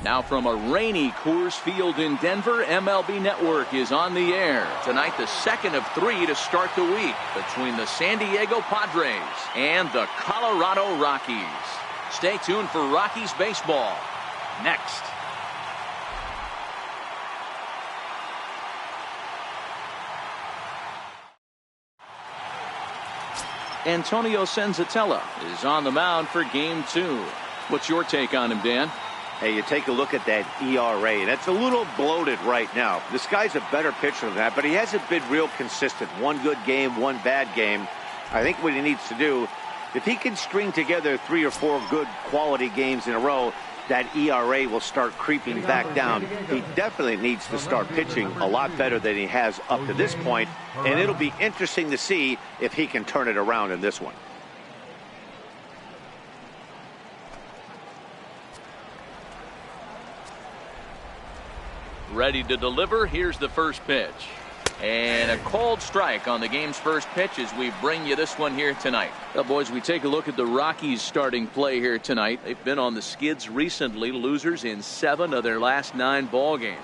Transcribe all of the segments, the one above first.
Now from a rainy Coors Field in Denver, MLB Network is on the air. Tonight, the second of 3 to start the week between the San Diego Padres and the Colorado Rockies. Stay tuned for Rockies baseball next. Antonio Senzatella is on the mound for Game 2. What's your take on him, Dan? Hey, you take a look at that ERA. That's a little bloated right now. This guy's a better pitcher than that, but he hasn't been real consistent. One good game, one bad game. I think what he needs to do, if he can string together 3 or 4 good quality games in a row, that ERA will start creeping back down. He definitely needs to start pitching a lot better than he has up to this point, and it'll be interesting to see if he can turn it around in this one. Ready to deliver. Here's the first pitch. And a cold strike on the game's first pitch as we bring you this one here tonight. Well, boys, we take a look at the Rockies starting play here tonight. They've been on the skids recently, losers in 7 of their last 9 ball games.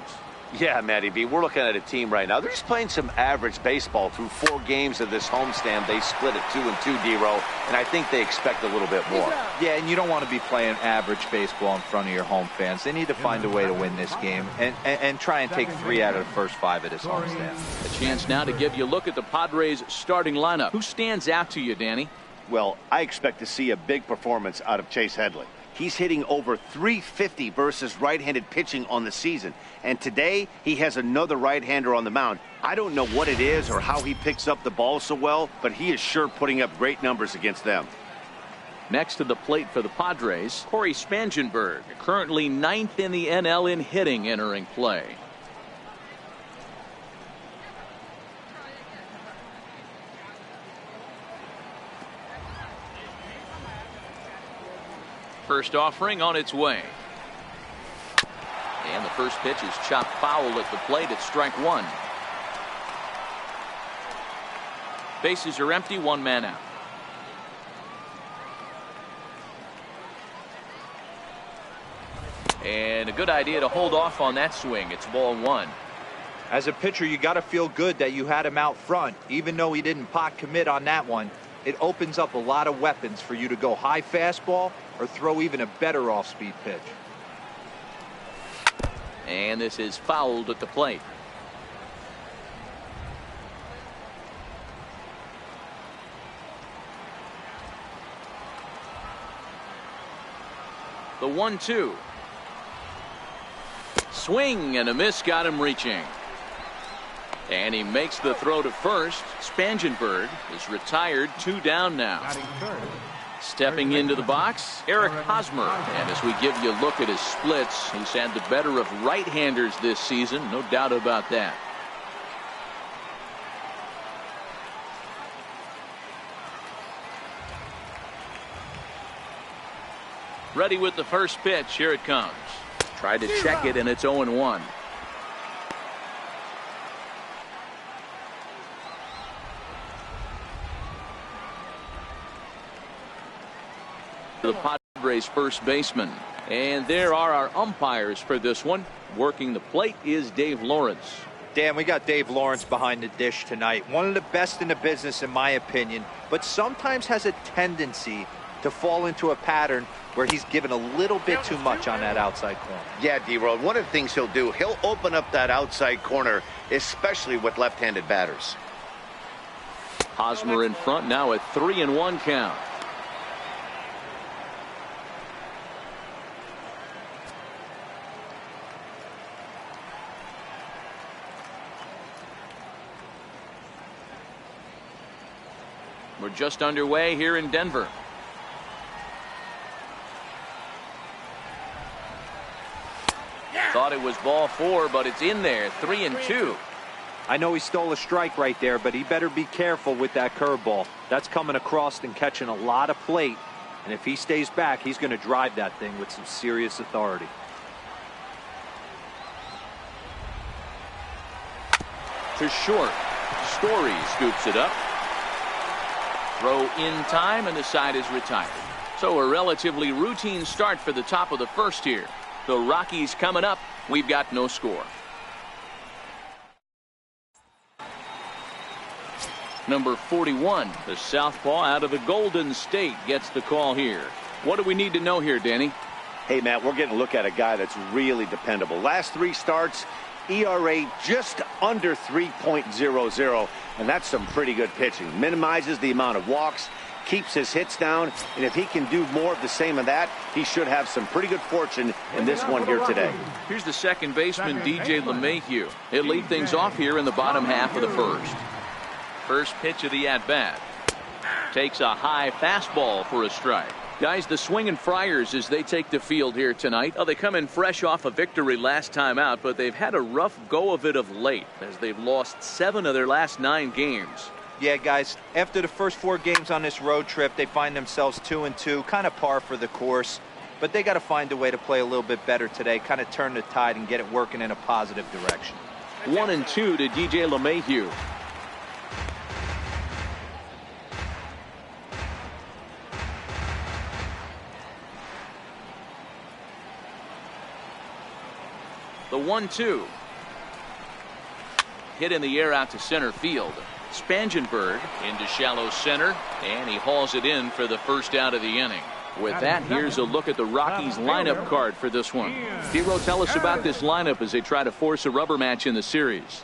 Yeah, Matty B, we're looking at a team right now. They're just playing some average baseball through 4 games of this homestand. They split it 2-2, D-Row, and I think they expect a little bit more. Yeah, and you don't want to be playing average baseball in front of your home fans. They need to find a way to win this game and try and take 3 out of the first 5 of this homestand. A chance now to give you a look at the Padres starting lineup. Who stands out to you, Danny? Well, I expect to see a big performance out of Chase Headley. He's hitting over .350 versus right-handed pitching on the season. And today, he has another right-hander on the mound. I don't know what it is or how he picks up the ball so well, but he is sure putting up great numbers against them. Next to the plate for the Padres, Corey Spangenberg, currently 9th in the NL in hitting, entering play. First offering on its way. And the first pitch is chopped foul at the plate at strike 1. Bases are empty, 1 man out. And a good idea to hold off on that swing. It's ball 1. As a pitcher, you got to feel good that you had him out front. Even though he didn't pot commit on that one, it opens up a lot of weapons for you to go high fastball or throw even a better off-speed pitch. And this is fouled at the plate. The 1-2. Swing and a miss got him reaching. And he makes the throw to first. Spangenberg is retired, 2 down now. Stepping into the box, Eric Hosmer. And as we give you a look at his splits, he's had the better of right-handers this season, no doubt about that. Ready with the first pitch. Here it comes. Tried to check it, and it's 0-1. The Padres first baseman. And there are our umpires for this one. Working the plate is Dave Lawrence. Dan, we got Dave Lawrence behind the dish tonight. One of the best in the business, in my opinion, but sometimes has a tendency to fall into a pattern where he's given a little bit too much on that outside corner. Yeah, D-Road, one of the things he'll do, he'll open up that outside corner, especially with left-handed batters. Hosmer in front now at 3-1 count. We're just underway here in Denver. Thought it was ball 4, but it's in there. 3-2. I know he stole a strike right there, but he better be careful with that curveball. That's coming across and catching a lot of plate. And if he stays back, he's going to drive that thing with some serious authority. To short. Story scoops it up. Throw in time, and the side is retired. So a relatively routine start for the top of the first here. The Rockies coming up. We've got no score. Number 41, the southpaw out of the Golden State, gets the call here. What do we need to know here, Danny? Hey, Matt, we're getting a look at a guy that's really dependable. Last 3 starts, ERA just under 3.00, and that's some pretty good pitching. Minimizes the amount of walks, keeps his hits down, and if he can do more of the same of that, he should have some pretty good fortune in this one here today. Here's the second baseman, DJ LeMahieu. He'll lead things off here in the bottom half of the first. First pitch of the at-bat. Takes a high fastball for a strike. Guys, the Swinging Friars as they take the field here tonight. Oh, they come in fresh off a victory last time out, but they've had a rough go of it of late as they've lost 7 of their last 9 games. Yeah, guys, after the first 4 games on this road trip, they find themselves 2-2, kind of par for the course. But they got to find a way to play a little bit better today, kind of turn the tide and get it working in a positive direction. 1-2 to DJ LeMahieu. The 1-2. Hit in the air out to center field. Spangenberg into shallow center, and he hauls it in for the first out of the inning. With that, here's a look at the Rockies lineup card for this one. Hero, tell us about this lineup as they try to force a rubber match in the series.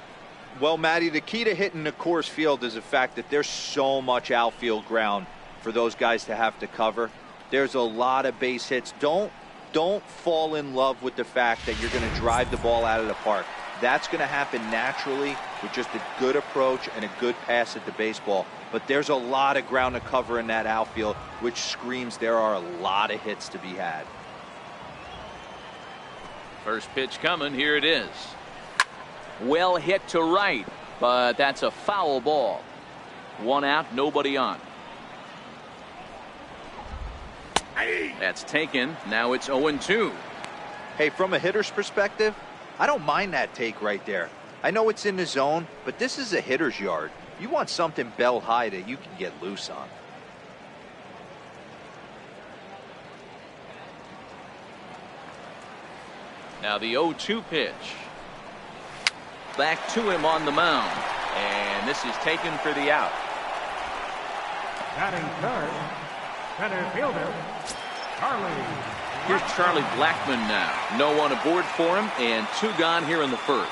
Well, Matty, the key to hitting the Coors Field is the fact that there's so much outfield ground for those guys to have to cover. There's a lot of base hits. Don't fall in love with the fact that you're going to drive the ball out of the park. That's going to happen naturally with just a good approach and a good pass at the baseball. But there's a lot of ground to cover in that outfield, which screams there are a lot of hits to be had. First pitch coming. Here it is. Well hit to right, but that's a foul ball. 1 out, nobody on. That's taken. Now it's 0-2. Hey, from a hitter's perspective, I don't mind that take right there. I know it's in the zone, but this is a hitter's yard. You want something bell high that you can get loose on. Now the 0-2 pitch. Back to him on the mound. And this is taken for the out. Batting third, center fielder, Charlie. Here's Charlie Blackmon now. No one aboard for him, and 2 gone here in the first.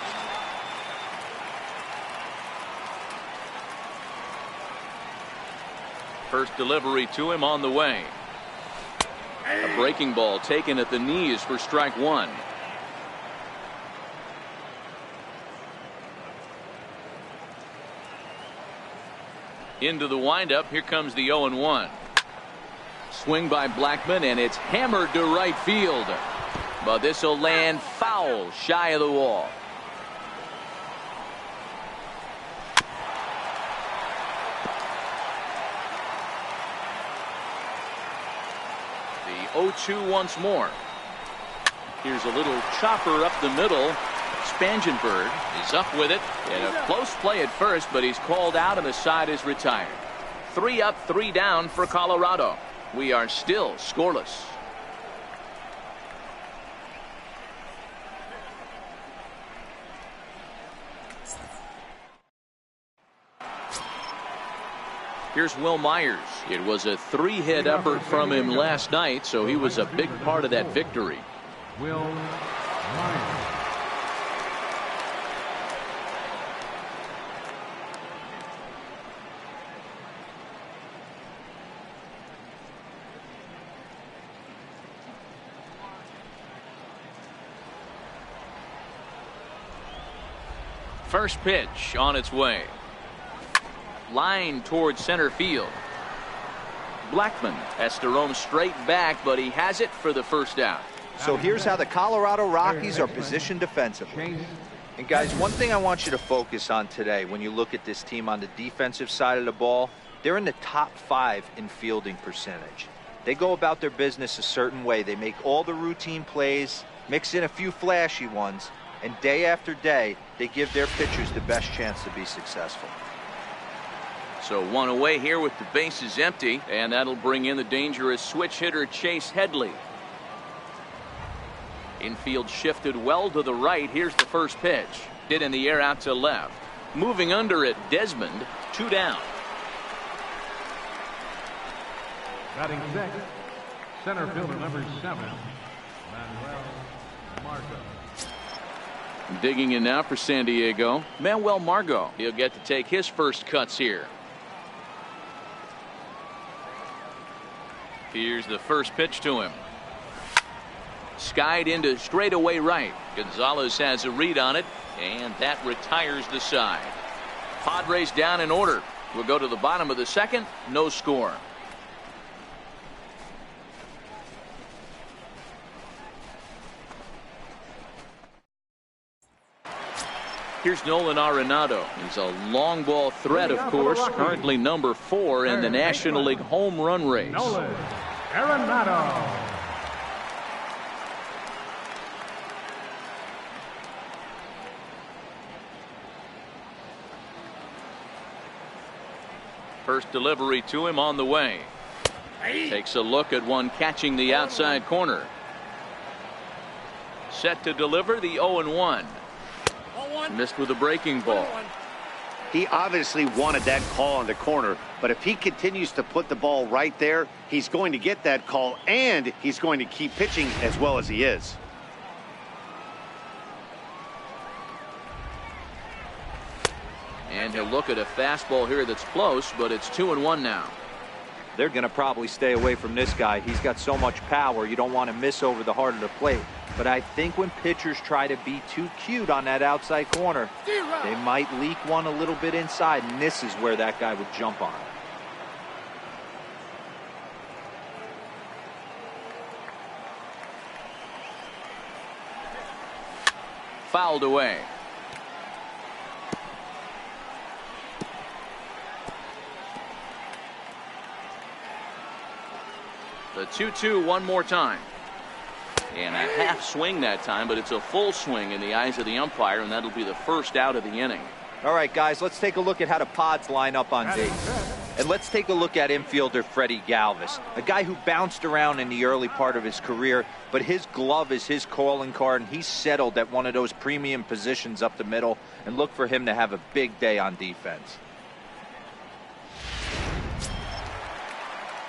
First delivery to him on the way. A breaking ball taken at the knees for strike 1. Into the windup. Here comes the 0-1. Swing by Blackmon, and it's hammered to right field. But this will land foul shy of the wall. The 0-2 once more. Here's a little chopper up the middle. Spangenberg is up with it. And a close play at first, but he's called out and the side is retired. 3 up, 3 down for Colorado. We are still scoreless. Here's Will Myers. It was a 3-hit effort from him last night, so he was a big part of that victory. Will Myers. First pitch on its way. Line towards center field. Blackmon has to roam straight back, but he has it for the first out. So here's how the Colorado Rockies are positioned defensively. And guys, one thing I want you to focus on today when you look at this team on the defensive side of the ball, they're in the top 5 in fielding percentage. They go about their business a certain way. They make all the routine plays, mix in a few flashy ones, and day after day, they give their pitchers the best chance to be successful. So 1 away here with the bases empty, and that'll bring in the dangerous switch hitter Chase Headley. Infield shifted well to the right. Here's the first pitch. Hit in the air out to left. Moving under it, Desmond. 2 down. Batting sixth, center fielder number 7, Manuel Margot. Digging in now for San Diego, Manuel Margot. He'll get to take his first cuts here. Here's the first pitch to him. Skied into straightaway right. Gonzalez has a read on it, and that retires the side. Padres down in order. We'll go to the bottom of the second. No score. Here's Nolan Arenado. He's a long ball threat, of course. Currently number 4 in the National League home run race. Nolan Arenado. First delivery to him on the way. Takes a look at one catching the outside corner. Set to deliver the 0-1. Missed with a breaking ball. He obviously wanted that call in the corner, but if he continues to put the ball right there, he's going to get that call, and he's going to keep pitching as well as he is. And he'll look at a fastball here that's close, but it's 2-1 now. They're going to probably stay away from this guy. He's got so much power. You don't want to miss over the heart of the plate. But I think when pitchers try to be too cute on that outside corner, they might leak one a little bit inside, and this is where that guy would jump on. Fouled away. The 2-2 one more time. And a half swing that time, but it's a full swing in the eyes of the umpire, and that'll be the first out of the inning. All right, guys, let's take a look at how the Pods line up on base. And let's take a look at infielder Freddie Galvis, a guy who bounced around in the early part of his career, but his glove is his calling card, and he's settled at one of those premium positions up the middle, and look for him to have a big day on defense.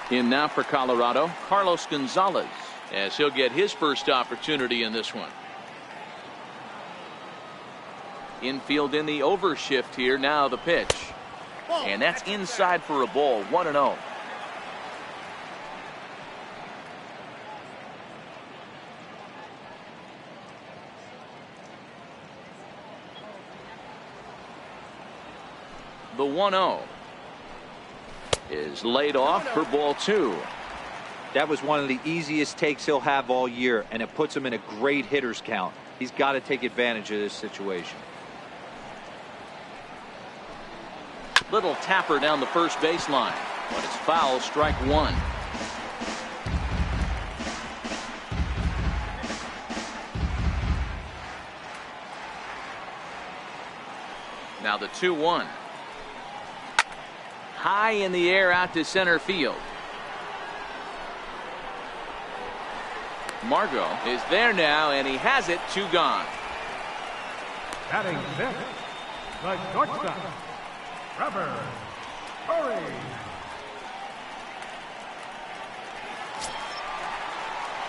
In now for Colorado, Carlos Gonzalez, as he'll get his first opportunity in this one. Infield in the overshift here. Now the pitch. And that's inside for a ball. 1-0. The 1-0 is laid off for ball 2. That was one of the easiest takes he'll have all year, and it puts him in a great hitter's count. He's got to take advantage of this situation. Little tapper down the first baseline, but it's foul. Strike 1. Now the 2-1. High in the air out to center field. Margot is there now, and he has it. 2 gone. Batting sixth, the shortstop, Trevor Story.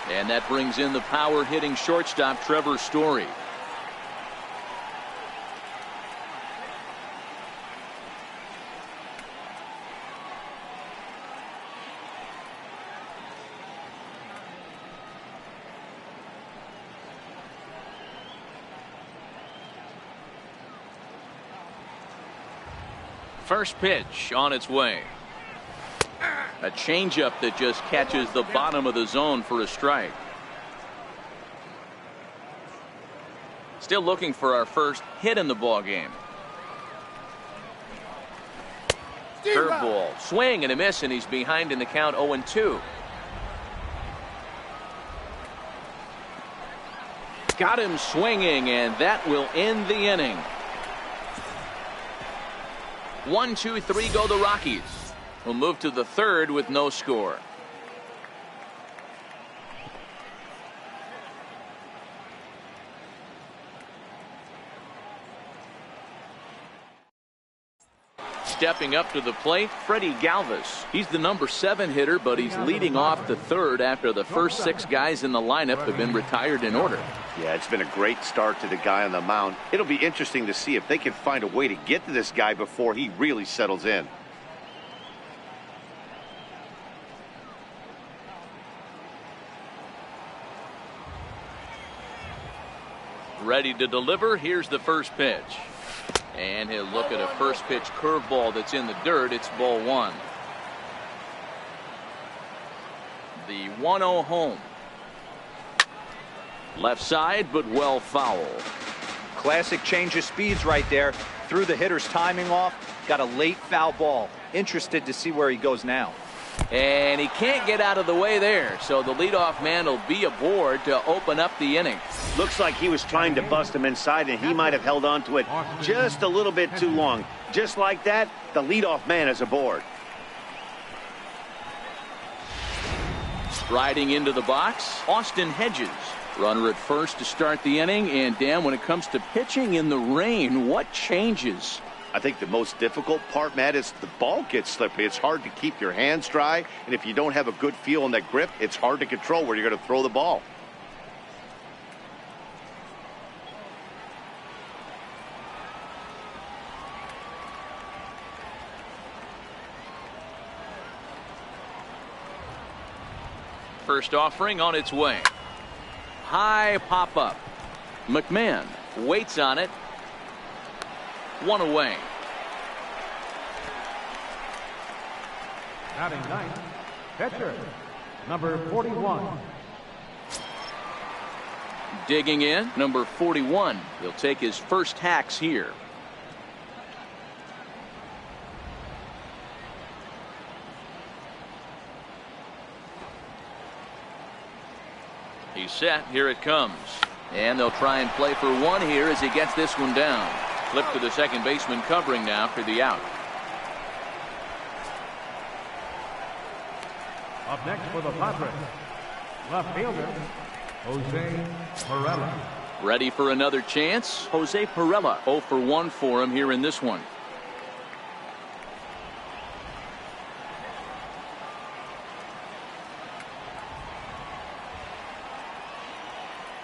And that brings in the power hitting shortstop Trevor Story. First pitch on its way. A changeup that just catches the bottom of the zone for a strike. Still looking for our first hit in the ball game. Curveball, swing and a miss, and he's behind in the count. 0-2. Got him swinging, and that will end the inning. 1, 2, 3 go the Rockies. We'll move to the third with no score. Stepping up to the plate, Freddie Galvis. He's the number 7 hitter, but he's leading off the third after the first 6 guys in the lineup have been retired in order. Yeah, it's been a great start to the guy on the mound. It'll be interesting to see if they can find a way to get to this guy before he really settles in. Ready to deliver. Here's the first pitch. And he'll look at a first pitch curveball that's in the dirt. It's ball 1. The 1-0 home. Left side, but well foul. Classic change of speeds right there. Threw the hitter's timing off. Got a late foul ball. Interested to see where he goes now. And he can't get out of the way there, so the leadoff man will be aboard to open up the inning. Looks like he was trying to bust him inside, and he might have held on to it just a little bit too long. Just like that, the leadoff man is aboard. Striding into the box, Austin Hedges. Runner at first to start the inning, and Dan, when it comes to pitching in the rain, what changes? I think the most difficult part, Matt, is the ball gets slippery. It's hard to keep your hands dry, and if you don't have a good feel on that grip, it's hard to control where you're going to throw the ball. First offering on its way. High pop up. McMahon waits on it. 1 away. Batting ninth, pitcher, number 41. Digging in, number 41. He'll take his first hacks here. He's set. Here it comes. And they'll try and play for 1 here as he gets this one down. Flip to the second baseman covering now for the out. Up next for the Padres, left fielder, Jose Perella. Ready for another chance. Jose Perella 0 for 1 for him here in this one.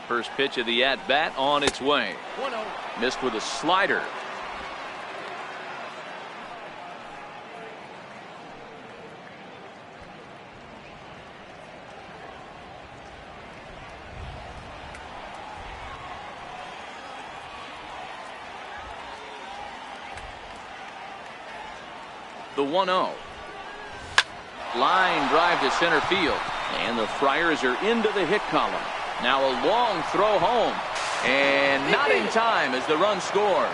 First pitch of the at-bat on its way. 1-0. Missed with a slider. The 1-0. Line drive to center field. And the Friars are into the hit column. Now a long throw home. And not in time as the run scores.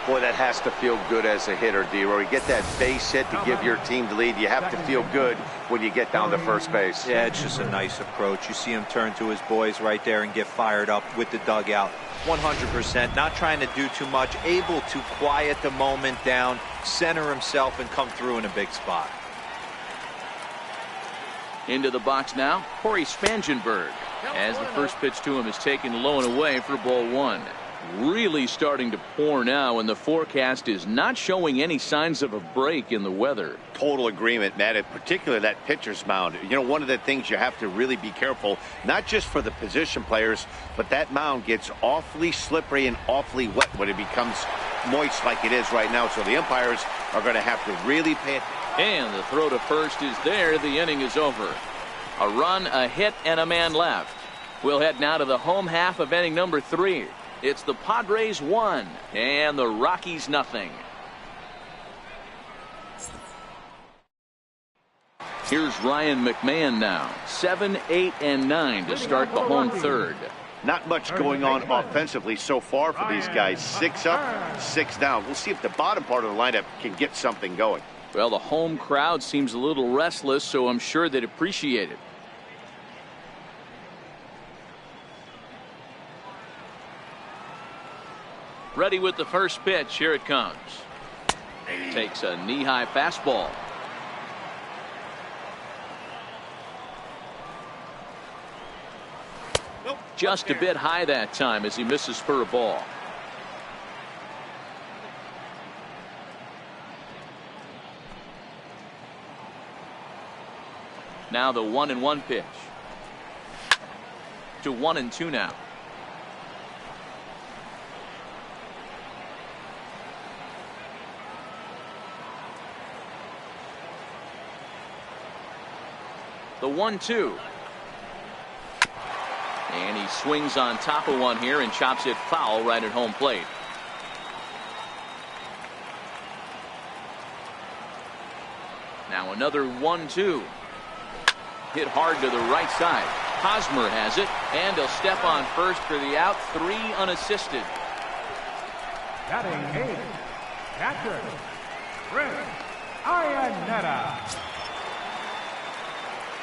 Boy, that has to feel good as a hitter, D-Roy. You get that base hit to give your team the lead. You have to feel good when you get down to first base. Yeah, it's just a nice approach. You see him turn to his boys right there and get fired up with the dugout. 100%. Not trying to do too much. Able to quiet the moment down, center himself, and come through in a big spot. Into the box now, Corey Spangenberg. As the first pitch to him is taken low and away for ball 1. Really starting to pour now, and the forecast is not showing any signs of a break in the weather. Total agreement, Matt, and particularly that pitcher's mound. You know, one of the things you have to really be careful, not just for the position players, but that mound gets awfully slippery and awfully wet when it becomes moist like it is right now. So the umpires are going to have to really pay attention. And the throw to first is there. The inning is over. A run, a hit, and a man left. We'll head now to the home half of inning number 3. It's the Padres 1 and the Rockies nothing. Here's Ryan McMahon now. 7, 8, and 9 to start the home third. Not much going on offensively so far for these guys. 6 up, 6 down. We'll see if the bottom part of the lineup can get something going. Well, the home crowd seems a little restless, so I'm sure they'd appreciate it. Ready with the first pitch. Here it comes. Takes a knee-high fastball. Just a bit high that time as he misses for a ball. Now the 1-1 pitch. To 1-2 now. The 1-2. And he swings on top of one here and chops it foul right at home plate. Now another 1-2. Hit hard to the right side. Hosmer has it, and he'll step on first for the out. 3 unassisted. Batting 8, catcher, Chris Iannetta.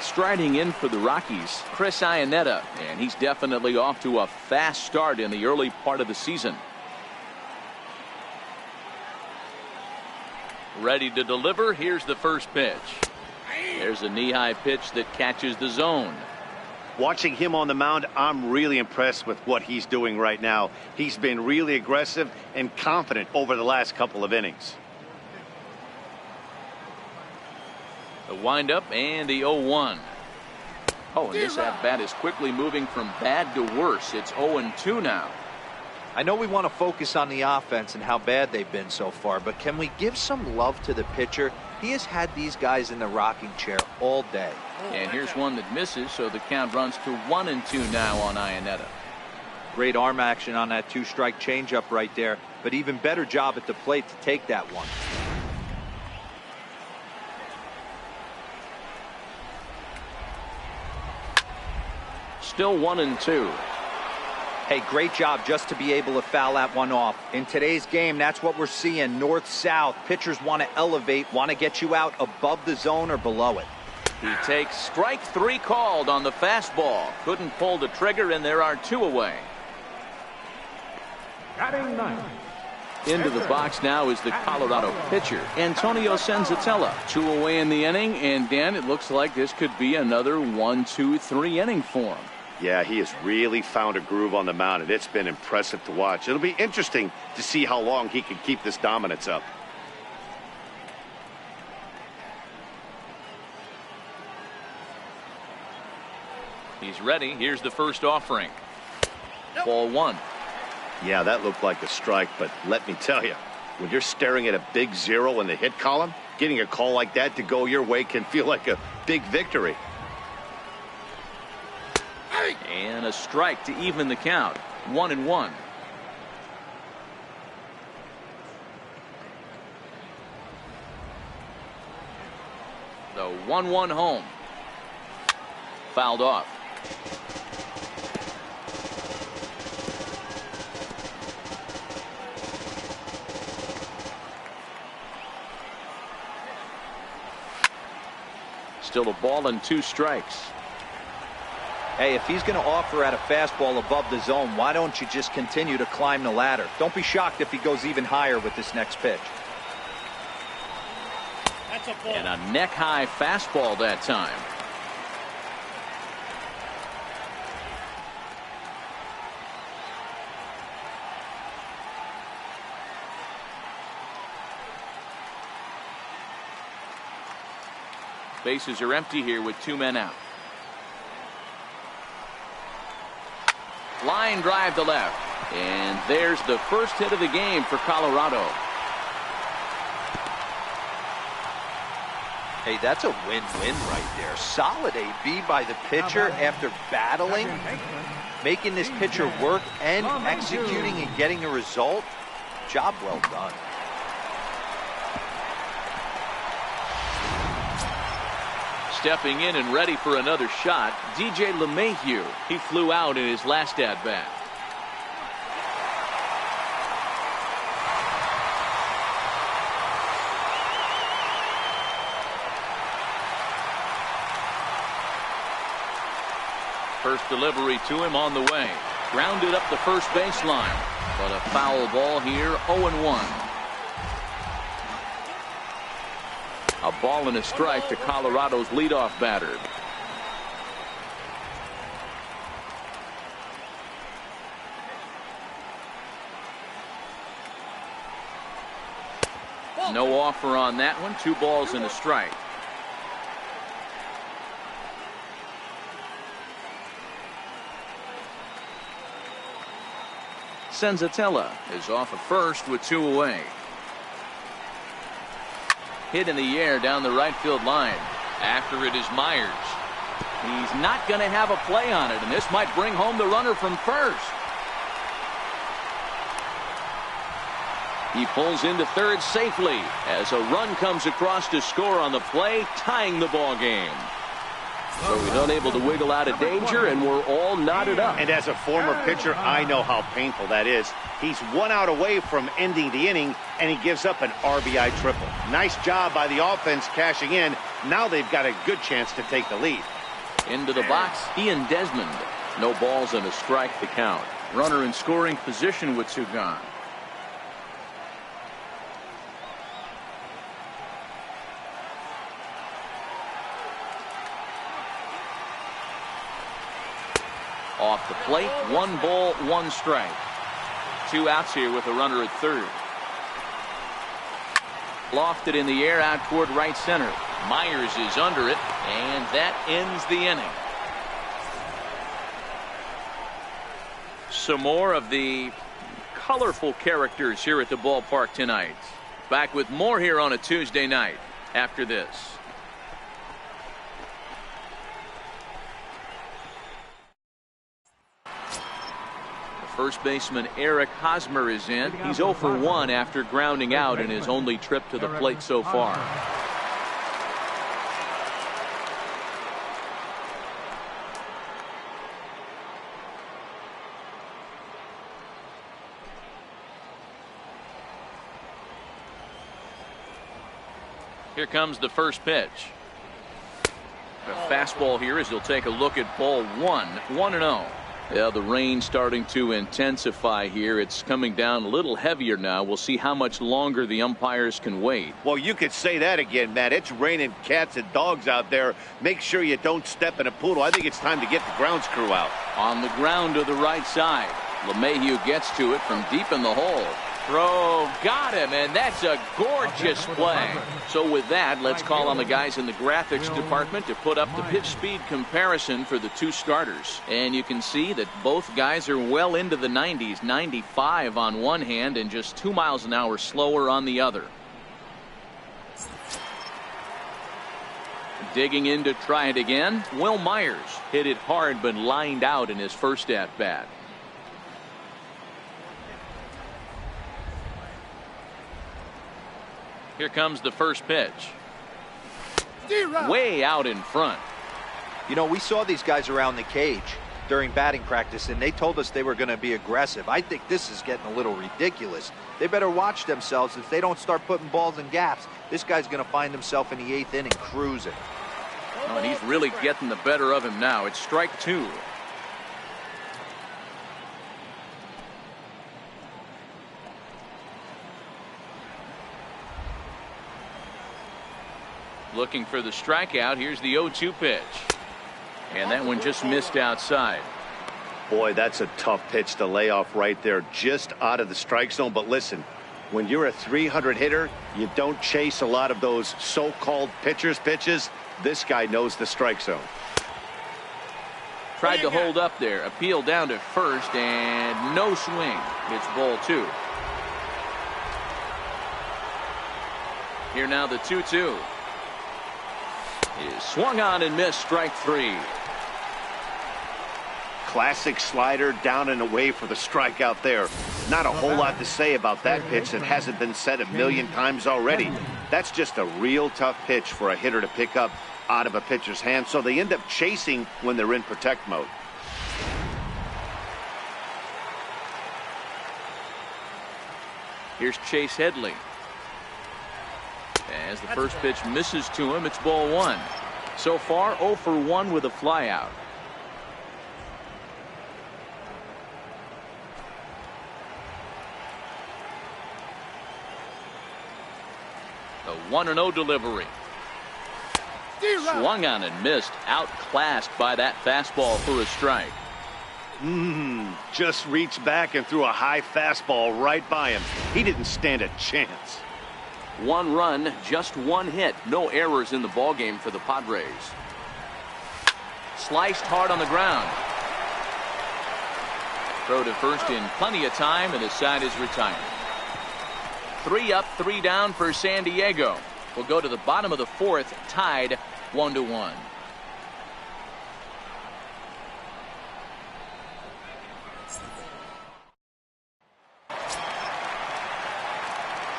Striding in for the Rockies, Chris Iannetta, and he's definitely off to a fast start in the early part of the season. Ready to deliver. Here's the first pitch. There's a knee-high pitch that catches the zone. Watching him on the mound, I'm really impressed with what he's doing right now. He's been really aggressive and confident over the last couple of innings. The windup and the 0-1. Oh, and this at-bat is quickly moving from bad to worse. It's 0-2 now. I know we want to focus on the offense and how bad they've been so far, but can we give some love to the pitcher? He has had these guys in the rocking chair all day. And here's one that misses, so the count runs to 1-2 now on Iannetta. Great arm action on that 2-strike changeup right there, but even better job at the plate to take that one. Still 1-2. Hey, great job just to be able to foul that one off. In today's game, that's what we're seeing. North-south. Pitchers want to elevate, want to get you out above the zone or below it. He takes strike 3 called on the fastball. Couldn't pull the trigger, and there are 2 away. Batting 9. Into the box now is the Colorado pitcher, Antonio Senzatella. 2 away in the inning, and Dan, it looks like this could be another 1-2-3 inning for him. Yeah, he has really found a groove on the mound, and it's been impressive to watch. It'll be interesting to see how long he can keep this dominance up. He's ready. Here's the first offering. Ball 1. Yeah, that looked like a strike, but let me tell you, when you're staring at a big 0 in the hit column, getting a call like that to go your way can feel like a big victory. And a strike to even the count. 1-1. The 1-1 home. Fouled off. Still a ball and 2 strikes. Hey, if he's going to offer at a fastball above the zone, why don't you just continue to climb the ladder? Don't be shocked if he goes even higher with this next pitch. And a neck-high fastball that time. Bases are empty here with 2 men out. Line drive to left. And there's the first hit of the game for Colorado. Hey, that's a win-win right there. Solid AB by the pitcher after battling, making this pitcher work and executing and getting a result. Job well done. Stepping in and ready for another shot, DJ LeMahieu. He flew out in his last at-bat. First delivery to him on the way. Grounded up the first baseline. But a foul ball here, 0-1. A ball and a strike to Colorado's leadoff batter. No offer on that one. 2 balls and a strike. Senzatella is off at first with 2 away. Hit in the air down the right field line. After it is Myers. He's not going to have a play on it, and this might bring home the runner from first. He pulls into third safely as a run comes across to score on the play, tying the ball game. So he's unable to wiggle out of danger, and we're all knotted up. And as a former pitcher, I know how painful that is. He's 1 out away from ending the inning, and he gives up an RBI triple. Nice job by the offense cashing in. Now they've got a good chance to take the lead. Into the box, Ian Desmond. No balls and a strike to count. Runner in scoring position with 2 gone. Off the plate, 1 ball, 1 strike. 2 outs here with a runner at third. Lofted in the air out toward right center. Myers is under it, and that ends the inning. Some more of the colorful characters here at the ballpark tonight. Back with more here on a Tuesday night after this. First baseman Eric Hosmer is in. He's 0 for 1 after grounding out in his only trip to the plate so far. Here comes the first pitch. A fastball here as he'll take a look at ball 1. 1-0. Yeah, the rain starting to intensify here. It's coming down a little heavier now. We'll see how much longer the umpires can wait. Well, you could say that again, Matt. It's raining cats and dogs out there. Make sure you don't step in a poodle. I think it's time to get the grounds crew out. On the ground to the right side. LeMahieu gets to it from deep in the hole. Throw, got him, and that's a gorgeous play. So with that, let's call on the guys in the graphics department to put up the pitch speed comparison for the 2 starters. And you can see that both guys are well into the 90s, 95 on one hand and just 2 miles an hour slower on the other. Digging in to try it again, Will Myers hit it hard but lined out in his first at-bat. Here comes the first pitch. Way out in front. You know, we saw these guys around the cage during batting practice, and they told us they were going to be aggressive. I think this is getting a little ridiculous. They better watch themselves. If they don't start putting balls in gaps, this guy's going to find himself in the 8th inning cruising. Oh, and he's really getting the better of him now. It's strike 2. Looking for the strikeout. Here's the 0-2 pitch. And that one just missed outside. Boy, that's a tough pitch to lay off right there, just out of the strike zone. But listen, when you're a 300 hitter, you don't chase a lot of those so-called pitcher's pitches. This guy knows the strike zone. Tried to hold up there. Appeal down to first, and no swing. It's ball 2. Here now the 2-2. Is swung on and missed, strike 3. Classic slider down and away for the strikeout there. Not a whole lot to say about that pitch that hasn't been said a million times already. That's just a real tough pitch for a hitter to pick up out of a pitcher's hand, so they end up chasing when they're in protect mode. Here's Chase Headley. As the first pitch misses to him, it's ball 1. So far 0 for 1 with a flyout. The 1-0 delivery. Swung on and missed. Outclassed by that fastball for a strike. Just reached back and threw a high fastball right by him. He didn't stand a chance. 1 run, just 1 hit. No errors in the ballgame for the Padres. Sliced hard on the ground. Throw to first in plenty of time, and the side is retired. 3 up, 3 down for San Diego. We'll go to the bottom of the 4th, tied 1-1.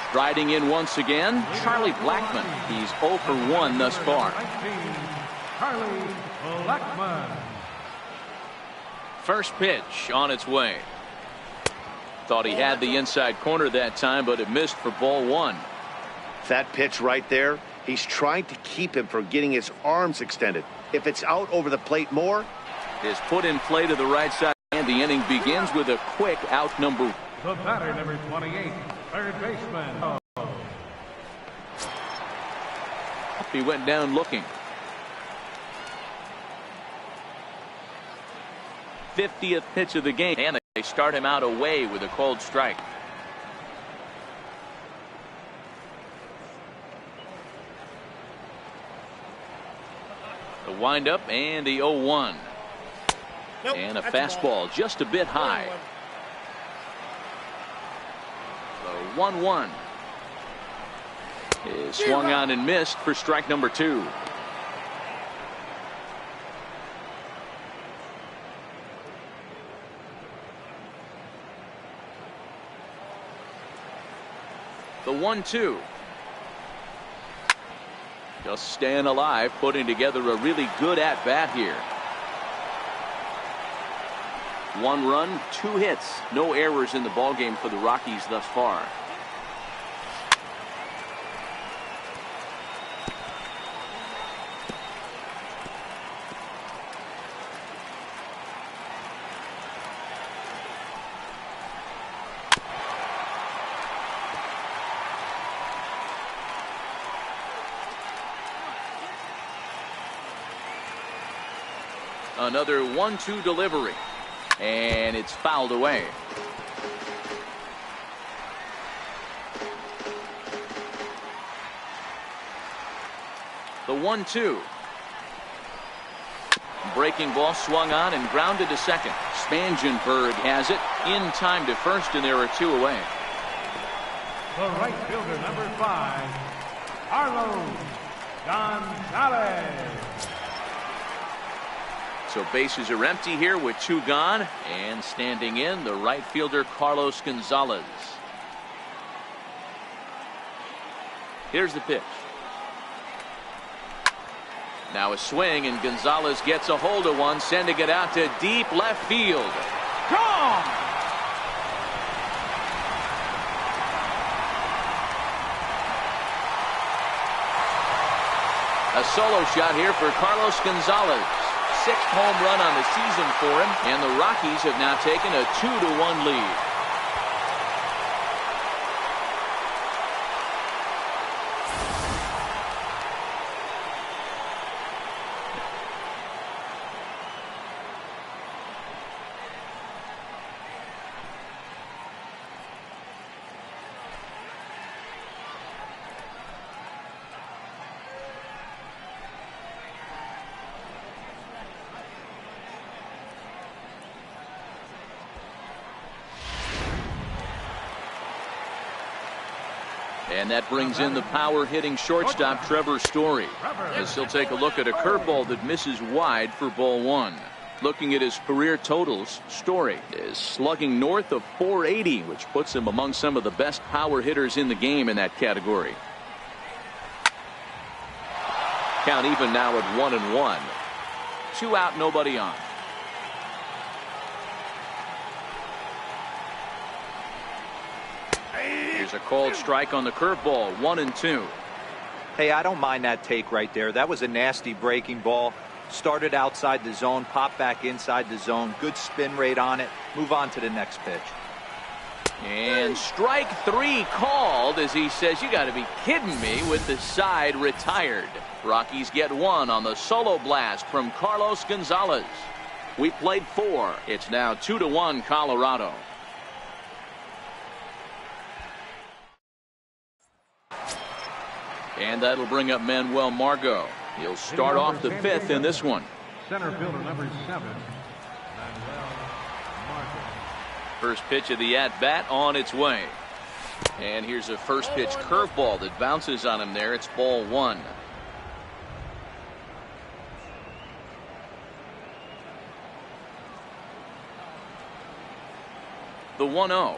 Striding in once again, Charlie Blackmon. He's 0 for 1 thus far. Charlie Blackmon. First pitch on its way. Thought he had the inside corner that time, but it missed for ball 1. That pitch right there, he's trying to keep him from getting his arms extended. If it's out over the plate more. Is put in play to the right side, and the inning begins with a quick out number. The batter, number 28, third baseman. He went down looking. 50th pitch of the game, and they start him out away with a cold strike. The windup and the 0-1. Nope, and a that's fastball just a bit high. The 1-1 is swung on and missed for strike number 2. The 1-2. Just staying alive, putting together a really good at-bat here. 1 run, 2 hits, no errors in the ballgame for the Rockies thus far. Another 1-2 delivery, and it's fouled away. The 1-2. Breaking ball swung on and grounded to second. Spangenberg has it in time to first, and there are 2 away. The right fielder, number 5, Carlos Gonzalez. So bases are empty here with 2 gone, and standing in the right fielder Carlos Gonzalez. Here's the pitch. Now a swing, and Gonzalez gets a hold of one, sending it out to deep left field. Gone! A solo shot here for Carlos Gonzalez. 6th home run on the season for him, and the Rockies have now taken a 2-1 lead. And that brings in the power-hitting shortstop Trevor Story, as he'll take a look at a curveball that misses wide for ball 1. Looking at his career totals, Story is slugging north of .480, which puts him among some of the best power hitters in the game in that category. Count even now at 1-1. 2 out, nobody on. Here's a called strike on the curveball. 1-2. Hey, I don't mind that take right there. That was a nasty breaking ball. Started outside the zone, popped back inside the zone. Good spin rate on it. Move on to the next pitch. And strike 3 called, as he says, you got to be kidding me, with the side retired. Rockies get 1 on the solo blast from Carlos Gonzalez. We played 4. It's now 2-1 Colorado. And that'll bring up Manuel Margot. He'll start off the 5th in this one. Center fielder, number 7, Manuel Margot. First pitch of the at-bat on its way. And here's a first pitch curveball that bounces on him there. It's ball one. The 1-0.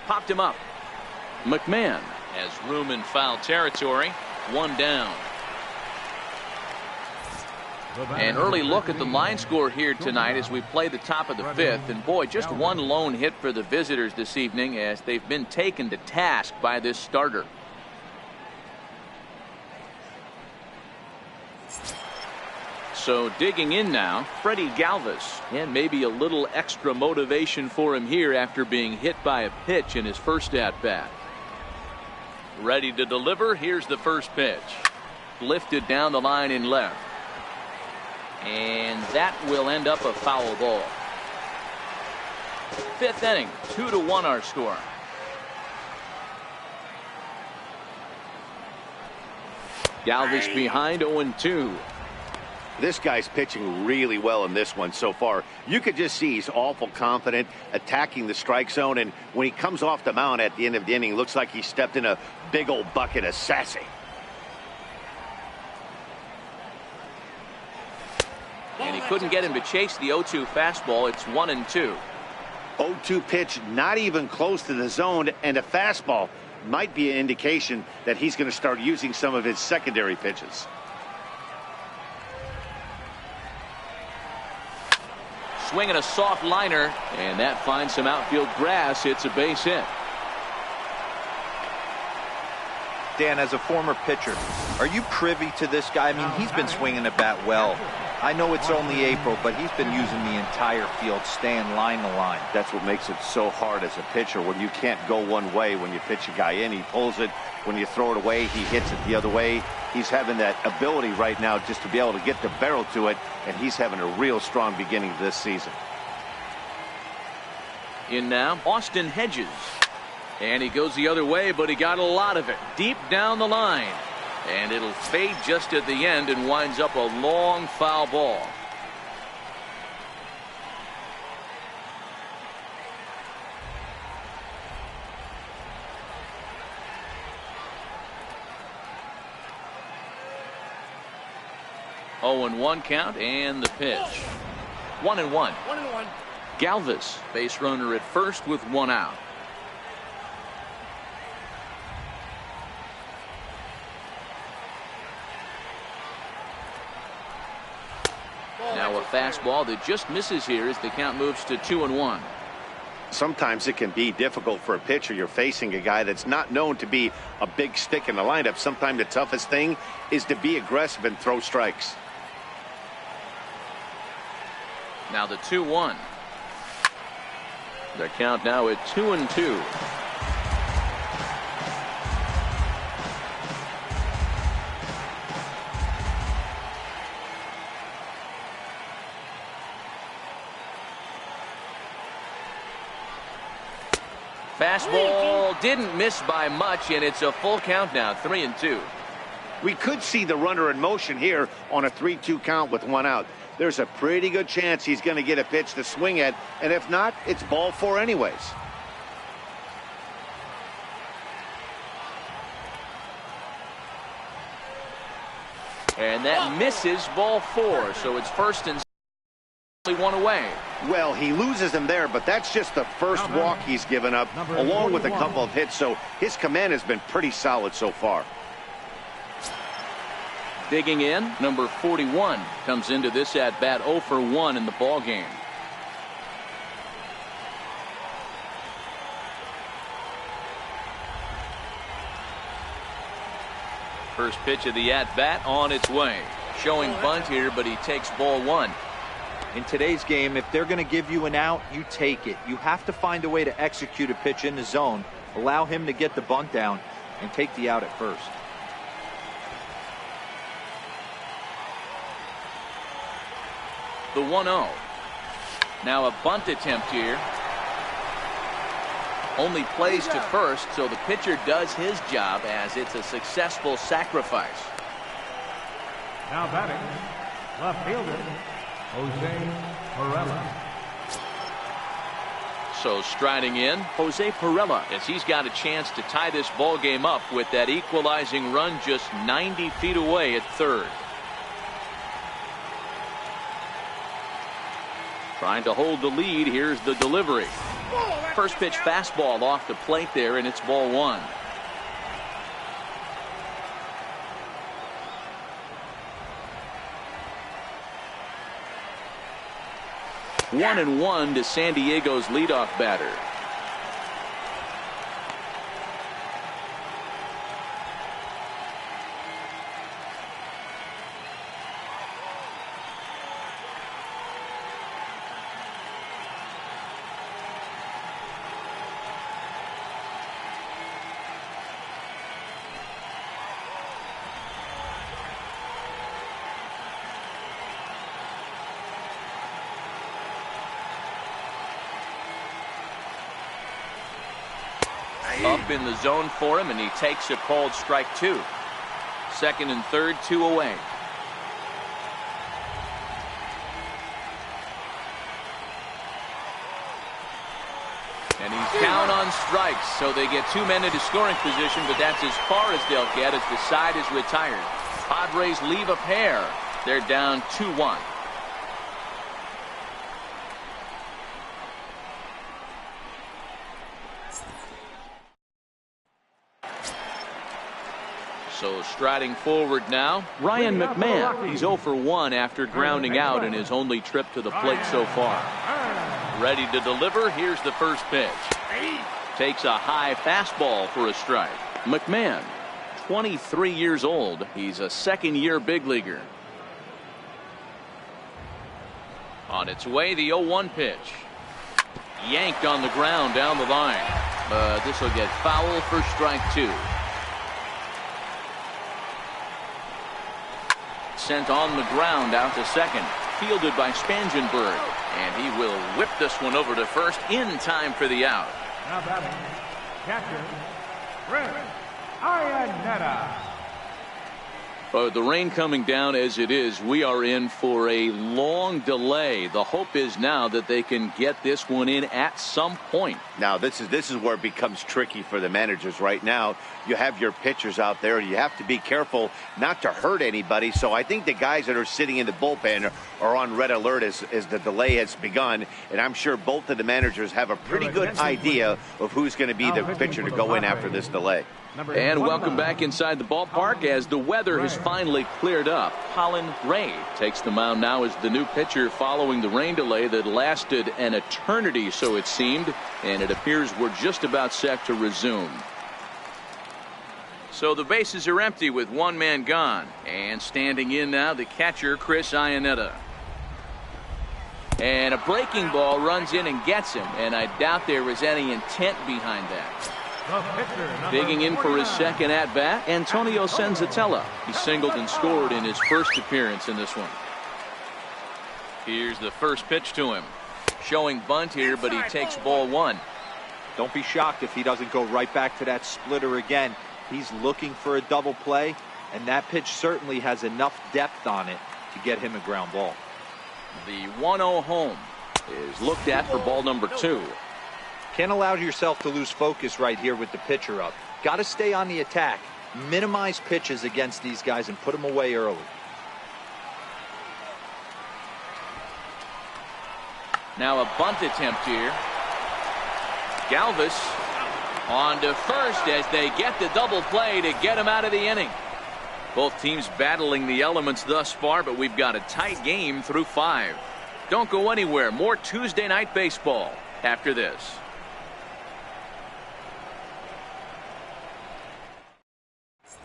Popped him up. McMahon has room in foul territory. One down. An early look at the line score here tonight as we play the top of the fifth. And boy, just one lone hit for the visitors this evening as they've been taken to task by this starter. So digging in now, Freddie Galvis, and maybe a little extra motivation for him here after being hit by a pitch in his first at-bat. Ready to deliver. Here's the first pitch. Lifted down the line in left. And that will end up a foul ball. Fifth inning, 2-1 our score. Galvis behind 0-2. This guy's pitching really well in this one so far. You could just see he's awful confident attacking the strike zone, and when he comes off the mound at the end of the inning, looks like he stepped in a big old bucket of sassy. And he couldn't get him to chase the 0-2 fastball. It's 1-2. 0-2 pitch, not even close to the zone, and a fastball might be an indication that he's going to start using some of his secondary pitches. Swinging a soft liner, and that finds some outfield grass. It's a base hit. Dan, as a former pitcher, are you privy to this guy? I mean, he's been swinging the bat well. I know it's only April, but he's been using the entire field, staying line to line. That's what makes it so hard as a pitcher when you can't go one way. When you pitch a guy in, he pulls it. When you throw it away, he hits it the other way. He's having that ability right now just to be able to get the barrel to it, and he's having a real strong beginning to this season. In now, Austin Hedges. And he goes the other way, but he got a lot of it deep down the line. And it'll fade just at the end and winds up a long foul ball. Oh, and 1 count, and the pitch. 1-1. Galvis, base runner at first with 1 out. Now a fastball that just misses here as the count moves to 2-1. Sometimes it can be difficult for a pitcher. You're facing a guy that's not known to be a big stick in the lineup. Sometimes the toughest thing is to be aggressive and throw strikes. Now the 2-1. The count now at 2-2. Fastball didn't miss by much, and it's a full count now, 3-2. We could see the runner in motion here on a 3-2 count with 1 out. There's a pretty good chance he's going to get a pitch to swing at, and if not, it's ball 4 anyways. And that misses, ball 4, so it's first and 1 away. Well, he loses him there, but that's just the first walk he's given up, along with a couple of hits, so his command has been pretty solid so far. Digging in, number 41 comes into this at bat 0 for 1 in the ball game. First pitch of the at bat on its way. Showing bunt here, but he takes ball 1. In today's game, if they're going to give you an out, you take it. You have to find a way to execute a pitch in the zone, allow him to get the bunt down, and take the out at first. The 1-0. Now a bunt attempt here. Only plays to first, so the pitcher does his job as it's a successful sacrifice. Now batting, left fielder, Jose Morella. So striding in, Jose Pirela, as he's got a chance to tie this ball game up with that equalizing run just 90 feet away at third. Trying to hold the lead. Here's the delivery. First pitch fastball off the plate there, and it's ball one. 1-1 to San Diego's leadoff batter. Up in the zone for him, and he takes a called strike two. Second and third, 2 away. And he's down on strikes, so they get 2 men into scoring position, but that's as far as they'll get as the side is retired. Padres leave a pair. They're down 2-1. So striding forward now, Ryan McMahon. He's 0 for 1 after grounding out in his only trip to the plate so far. Ready to deliver. Here's the first pitch. Takes a high fastball for a strike. McMahon, 23 years old. He's a second-year big leaguer. On its way, the 0-1 pitch. Yanked on the ground down the line. But this will get foul for strike two. Sent on the ground out to second. Fielded by Spangenberg. And he will whip this one over to first in time for the out. Now batting, catcher, Chris Iannetta. With the rain coming down as it is, we are in for a long delay. The hope is now that they can get this one in at some point. Now this is where it becomes tricky for the managers right now. You have your pitchers out there. You have to be careful not to hurt anybody. So I think the guys that are sitting in the bullpen are on red alert as the delay has begun. And I'm sure both of the managers have a pretty good idea of who's going to be the pitcher to go in after this delay. And welcome back inside the ballpark as the weather has finally cleared up. Colin Ray takes the mound now as the new pitcher following the rain delay that lasted an eternity, so it seemed, and it appears we're just about set to resume. So the bases are empty with 1 man gone, and standing in now the catcher Chris Iannetta. And a breaking ball runs in and gets him, and I doubt there is any intent behind that. Digging in for his second at-bat, Antonio Senzatella. He singled and scored in his first appearance in this one. Here's the first pitch to him. Showing bunt here, but he takes ball one. Don't be shocked if he doesn't go right back to that splitter again. He's looking for a double play, and that pitch certainly has enough depth on it to get him a ground ball. The 1-0 home is looked at for ball number 2. Can't allow yourself to lose focus right here with the pitcher up. Got to stay on the attack. Minimize pitches against these guys and put them away early. Now a bunt attempt here. Galvis on to first as they get the double play to get him out of the inning. Both teams battling the elements thus far, but we've got a tight game through 5. Don't go anywhere. More Tuesday night baseball after this.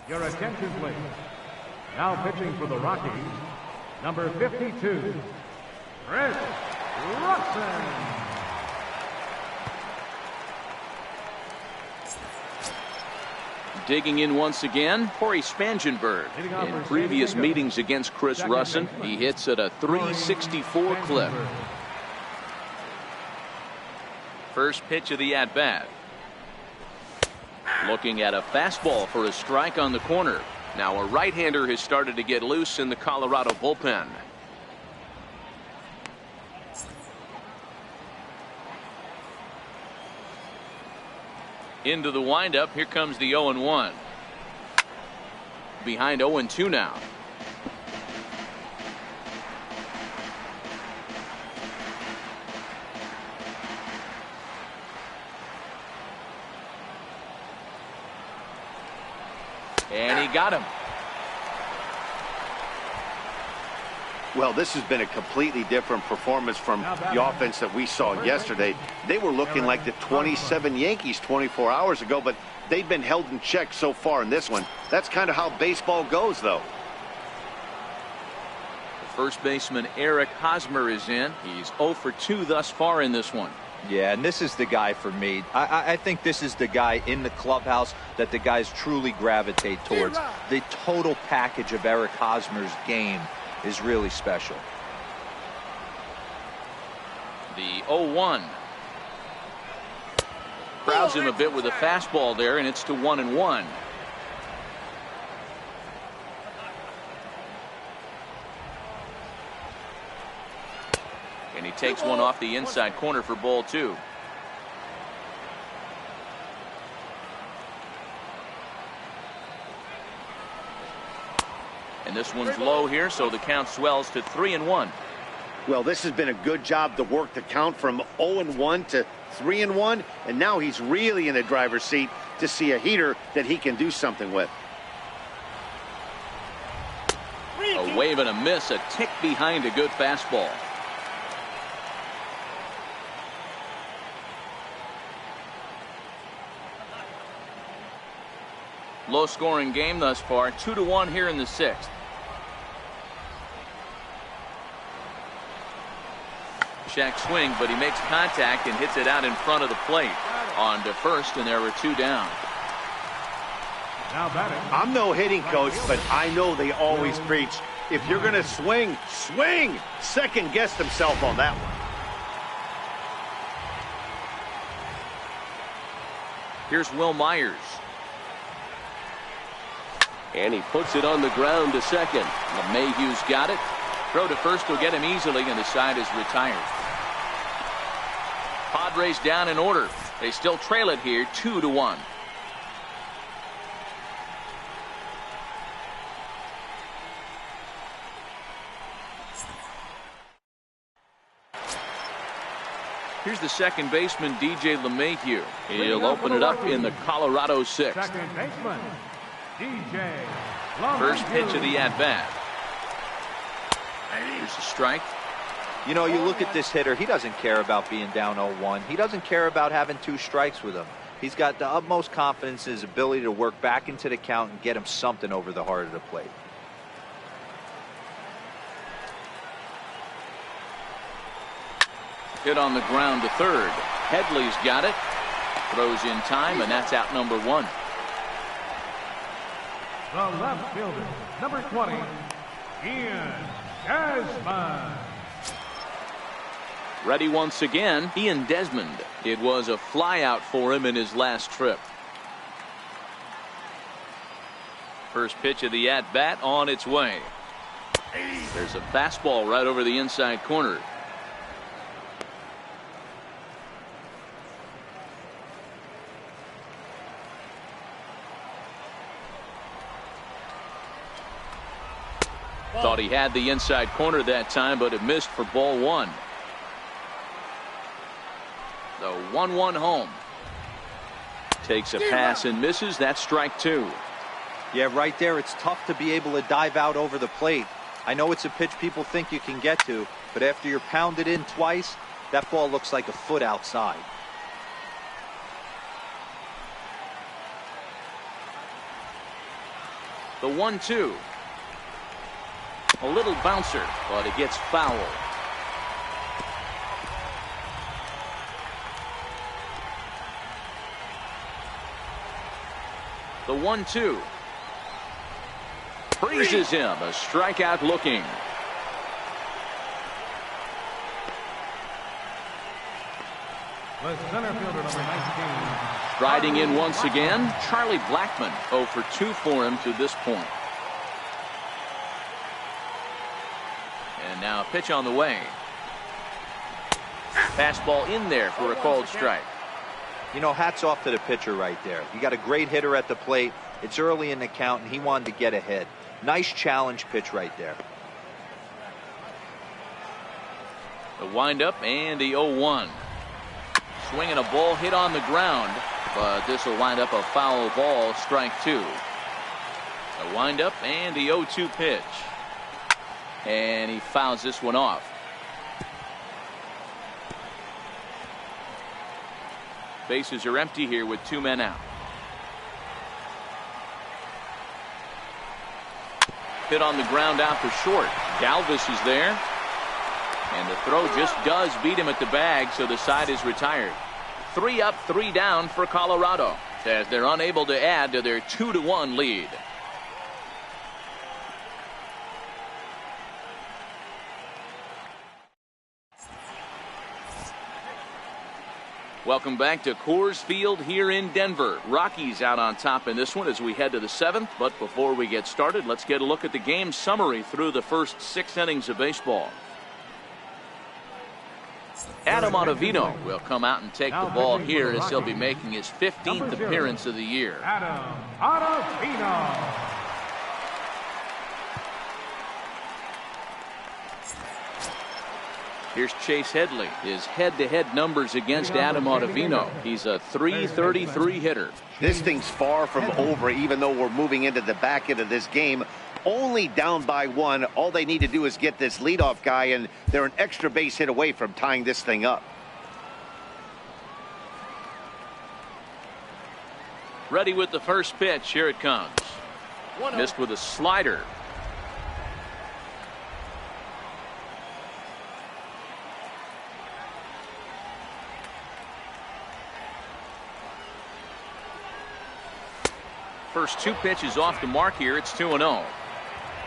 Your attention, please. Now pitching for the Rockies, number 52, Chris Russell. Digging in once again, Corey Spangenberg. In previous meetings against Chris Russell, he hits at a .364 clip. First pitch of the at-bat. Looking at a fastball for a strike on the corner. Now a right-hander has started to get loose in the Colorado bullpen. Into the windup. Here comes the 0-1. Behind 0-2 now. And he got him. Well, this has been a completely different performance from the offense that we saw yesterday. They were looking like the 27 Yankees 24 hours ago, but they've been held in check so far in this one. That's kind of how baseball goes, though. The first baseman, Eric Hosmer, is in. He's 0 for 2 thus far in this one. Yeah, and this is the guy for me. I think this is the guy in the clubhouse that the guys truly gravitate towards. The total package of Eric Hosmer's game is really special. The 0-1. Crowds him a bit with a fastball there, and it's to 1-1. And he takes one off the inside corner for ball 2. And this one's low here, so the count swells to 3-1. Well, this has been a good job to work the count from 0-1 to 3-1, and now he's really in the driver's seat to see a heater that he can do something with. A wave and a miss, a tick behind a good fastball. Low scoring game thus far, 2-1 here in the 6th. Shack swing, but he makes contact and hits it out in front of the plate. On to first, and there were 2 down. I'm no hitting coach, but I know they always preach, if you're going to swing, swing! Second guessed himself on that one. Here's Will Myers. And he puts it on the ground to second. LeMahieu's got it. Throw to first will get him easily, and the side is retired. Padres down in order. They still trail it here 2-1. Here's the second baseman, DJ LeMahieu. He'll open it up in the Colorado 6th. Second baseman, DJ First pitch of the at-bat. Here's a strike. You know, you look at this hitter, he doesn't care about being down 0-1. He doesn't care about having 2 strikes with him. He's got the utmost confidence in his ability to work back into the count and get him something over the heart of the plate. Hit on the ground to third. Headley's got it. Throws in time, and that's out number 1. The left fielder, number 20, Ian Desmond. Ready once again, Ian Desmond. It was a flyout for him in his last trip. First pitch of the at-bat on its way. There's a fastball right over the inside corner. Thought he had the inside corner that time, but it missed for ball 1. The 1-1 home. Takes a pass and misses. That's strike 2. Yeah, right there, it's tough to be able to dive out over the plate. I know it's a pitch people think you can get to, but after you're pounded in twice, that ball looks like a foot outside. The 1-2. A little bouncer, but it gets foul. The 1-2. Freezes him. A strikeout looking. The center fielder, number 19. Riding in once again, Charlie Blackmon. 0 for 2 for him to this point. And now a pitch on the way. Fastball in there for a called strike. You know, hats off to the pitcher right there. You got a great hitter at the plate. It's early in the count, and he wanted to get ahead. Nice challenge pitch right there. The windup and the 0-1. Swinging a ball hit on the ground, but this will wind up a foul ball, strike 2. The windup and the 0-2 pitch. And he fouls this one off. Bases are empty here with 2 men out. Hit on the ground out for short. Galvis is there. And the throw just does beat him at the bag, so the side is retired. 3 up, 3 down for Colorado, as they're unable to add to their 2-1 lead. Welcome back to Coors Field here in Denver. Rockies out on top in this one as we head to the 7th. But before we get started, let's get a look at the game summary through the first 6 innings of baseball. Adam Ottavino will come out and take the ball here as he'll be making his 15th appearance of the year. Adam Ottavino. Here's Chase Headley. His head-to-head numbers against Adam Ottavino. He's a .333 hitter. This thing's far from over, even though we're moving into the back end of this game. Only down by 1. All they need to do is get this leadoff guy, and they're an extra base hit away from tying this thing up. Ready with the first pitch. Here it comes. Missed with a slider. First 2 pitches off the mark here. It's 2-0.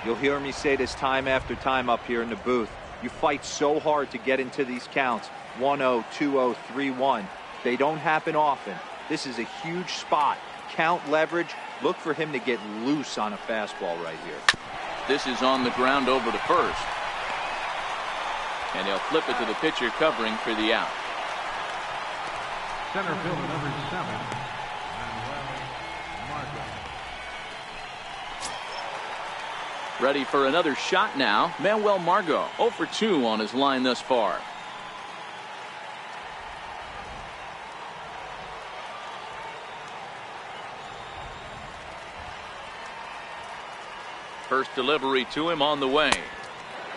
You'll hear me say this time after time up here in the booth. You fight so hard to get into these counts. 1-0, 2-0, 3-1. They don't happen often. This is a huge spot. Count leverage. Look for him to get loose on a fastball right here. This is on the ground over to first. And he'll flip it to the pitcher covering for the out. Center fielder number 7. Ready for another shot now. Manuel Margot 0 for 2 on his line thus far. First delivery to him on the way.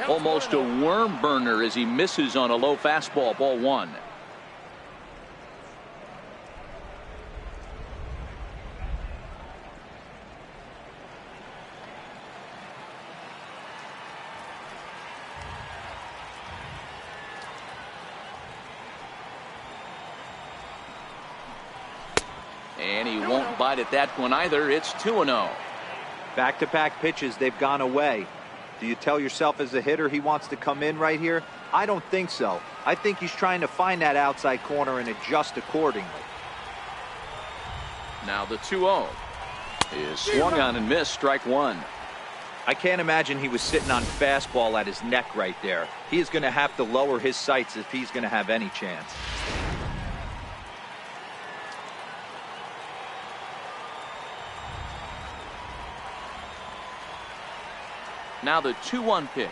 Almost a worm burner as he misses on a low fastball. Ball 1. And he won't bite at that one either. It's 2-0. Back-to-back pitches, they've gone away. Do you tell yourself as a hitter he wants to come in right here? I don't think so. I think he's trying to find that outside corner and adjust accordingly. Now the 2-0 is swung on and missed. Strike 1. I can't imagine he was sitting on fastball at his neck right there. He is going to have to lower his sights if he's going to have any chance. Now the 2-1 pitch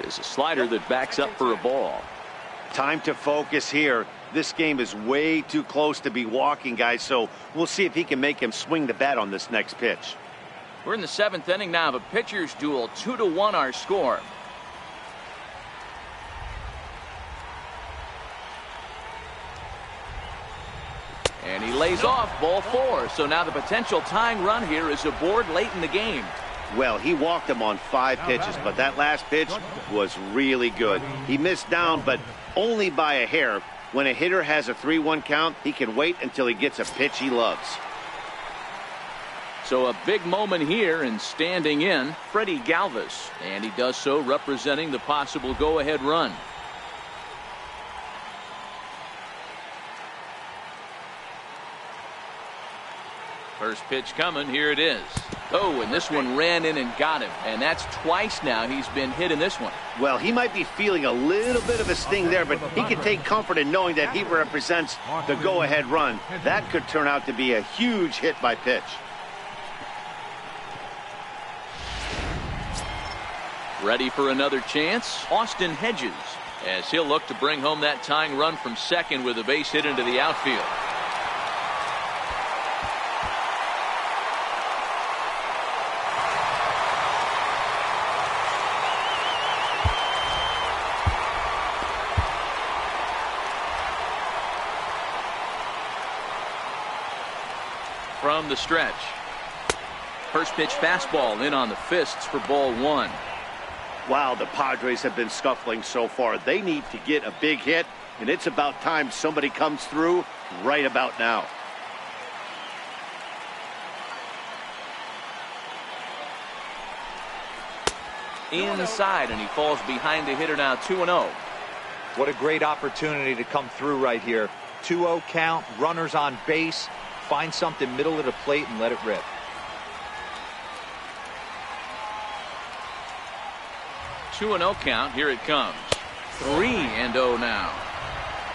is a slider that backs up for a ball. Time to focus here. This game is way too close to be walking, guys, so we'll see if he can make him swing the bat on this next pitch. We're in the 7th inning now of a pitcher's duel. 2-1 our score. And he lays off. Ball 4. So now the potential tying run here is aboard late in the game. Well, he walked him on 5 pitches, but that last pitch was really good. He missed down, but only by a hair. When a hitter has a 3-1 count, he can wait until he gets a pitch he loves. So a big moment here, and standing in, Freddie Galvis. And he does so representing the possible go-ahead run. First pitch coming. Here it is. Oh, and this one ran in and got him. And that's twice now he's been hit in this one. Well, he might be feeling a little bit of a sting there, but he can take comfort in knowing that he represents the go-ahead run. That could turn out to be a huge hit by pitch. Ready for another chance? Austin Hedges, as he'll look to bring home that tying run from second with a base hit into the outfield. From the stretch. First pitch fastball in on the fists for ball one. Wow, the Padres have been scuffling so far. They need to get a big hit, and it's about time somebody comes through right about now. Inside, and he falls behind the hitter now 2-0. What a great opportunity to come through right here. 2-0 count, runners on base. Find something middle of the plate and let it rip. 2-0 count. Here it comes. 3-0 now.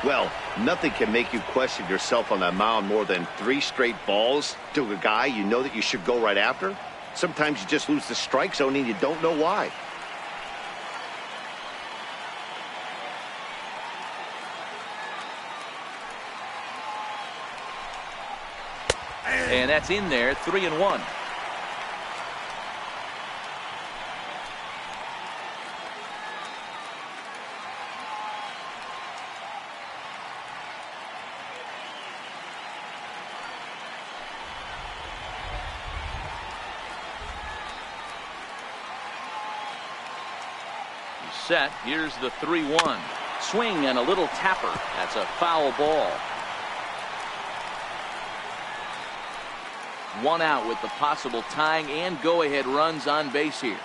Well, nothing can make you question yourself on that mound more than 3 straight balls to a guy you know that you should go right after. Sometimes you just lose the strike zone and you don't know why. And that's in there. 3-1. Set. Here's the 3-1. Swing and a little tapper. That's a foul ball. 1 out with the possible tying and go-ahead runs on base here.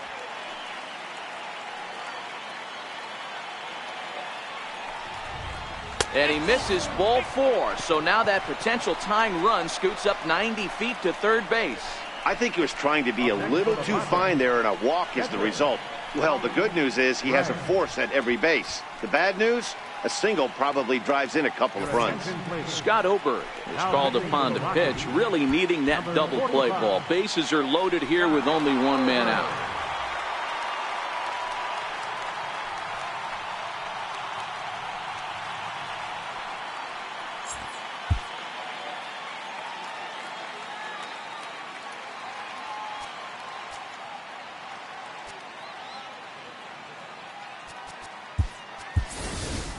And he misses ball 4. So now that potential tying run scoots up 90 feet to third base. I think he was trying to be a little too fine there, and a walk is the result. Well, the good news is he has a force at every base. The bad news? A single probably drives in a couple of runs. Scott Oberg is called upon to pitch, really needing that double play ball. Bases are loaded here with only 1 man out.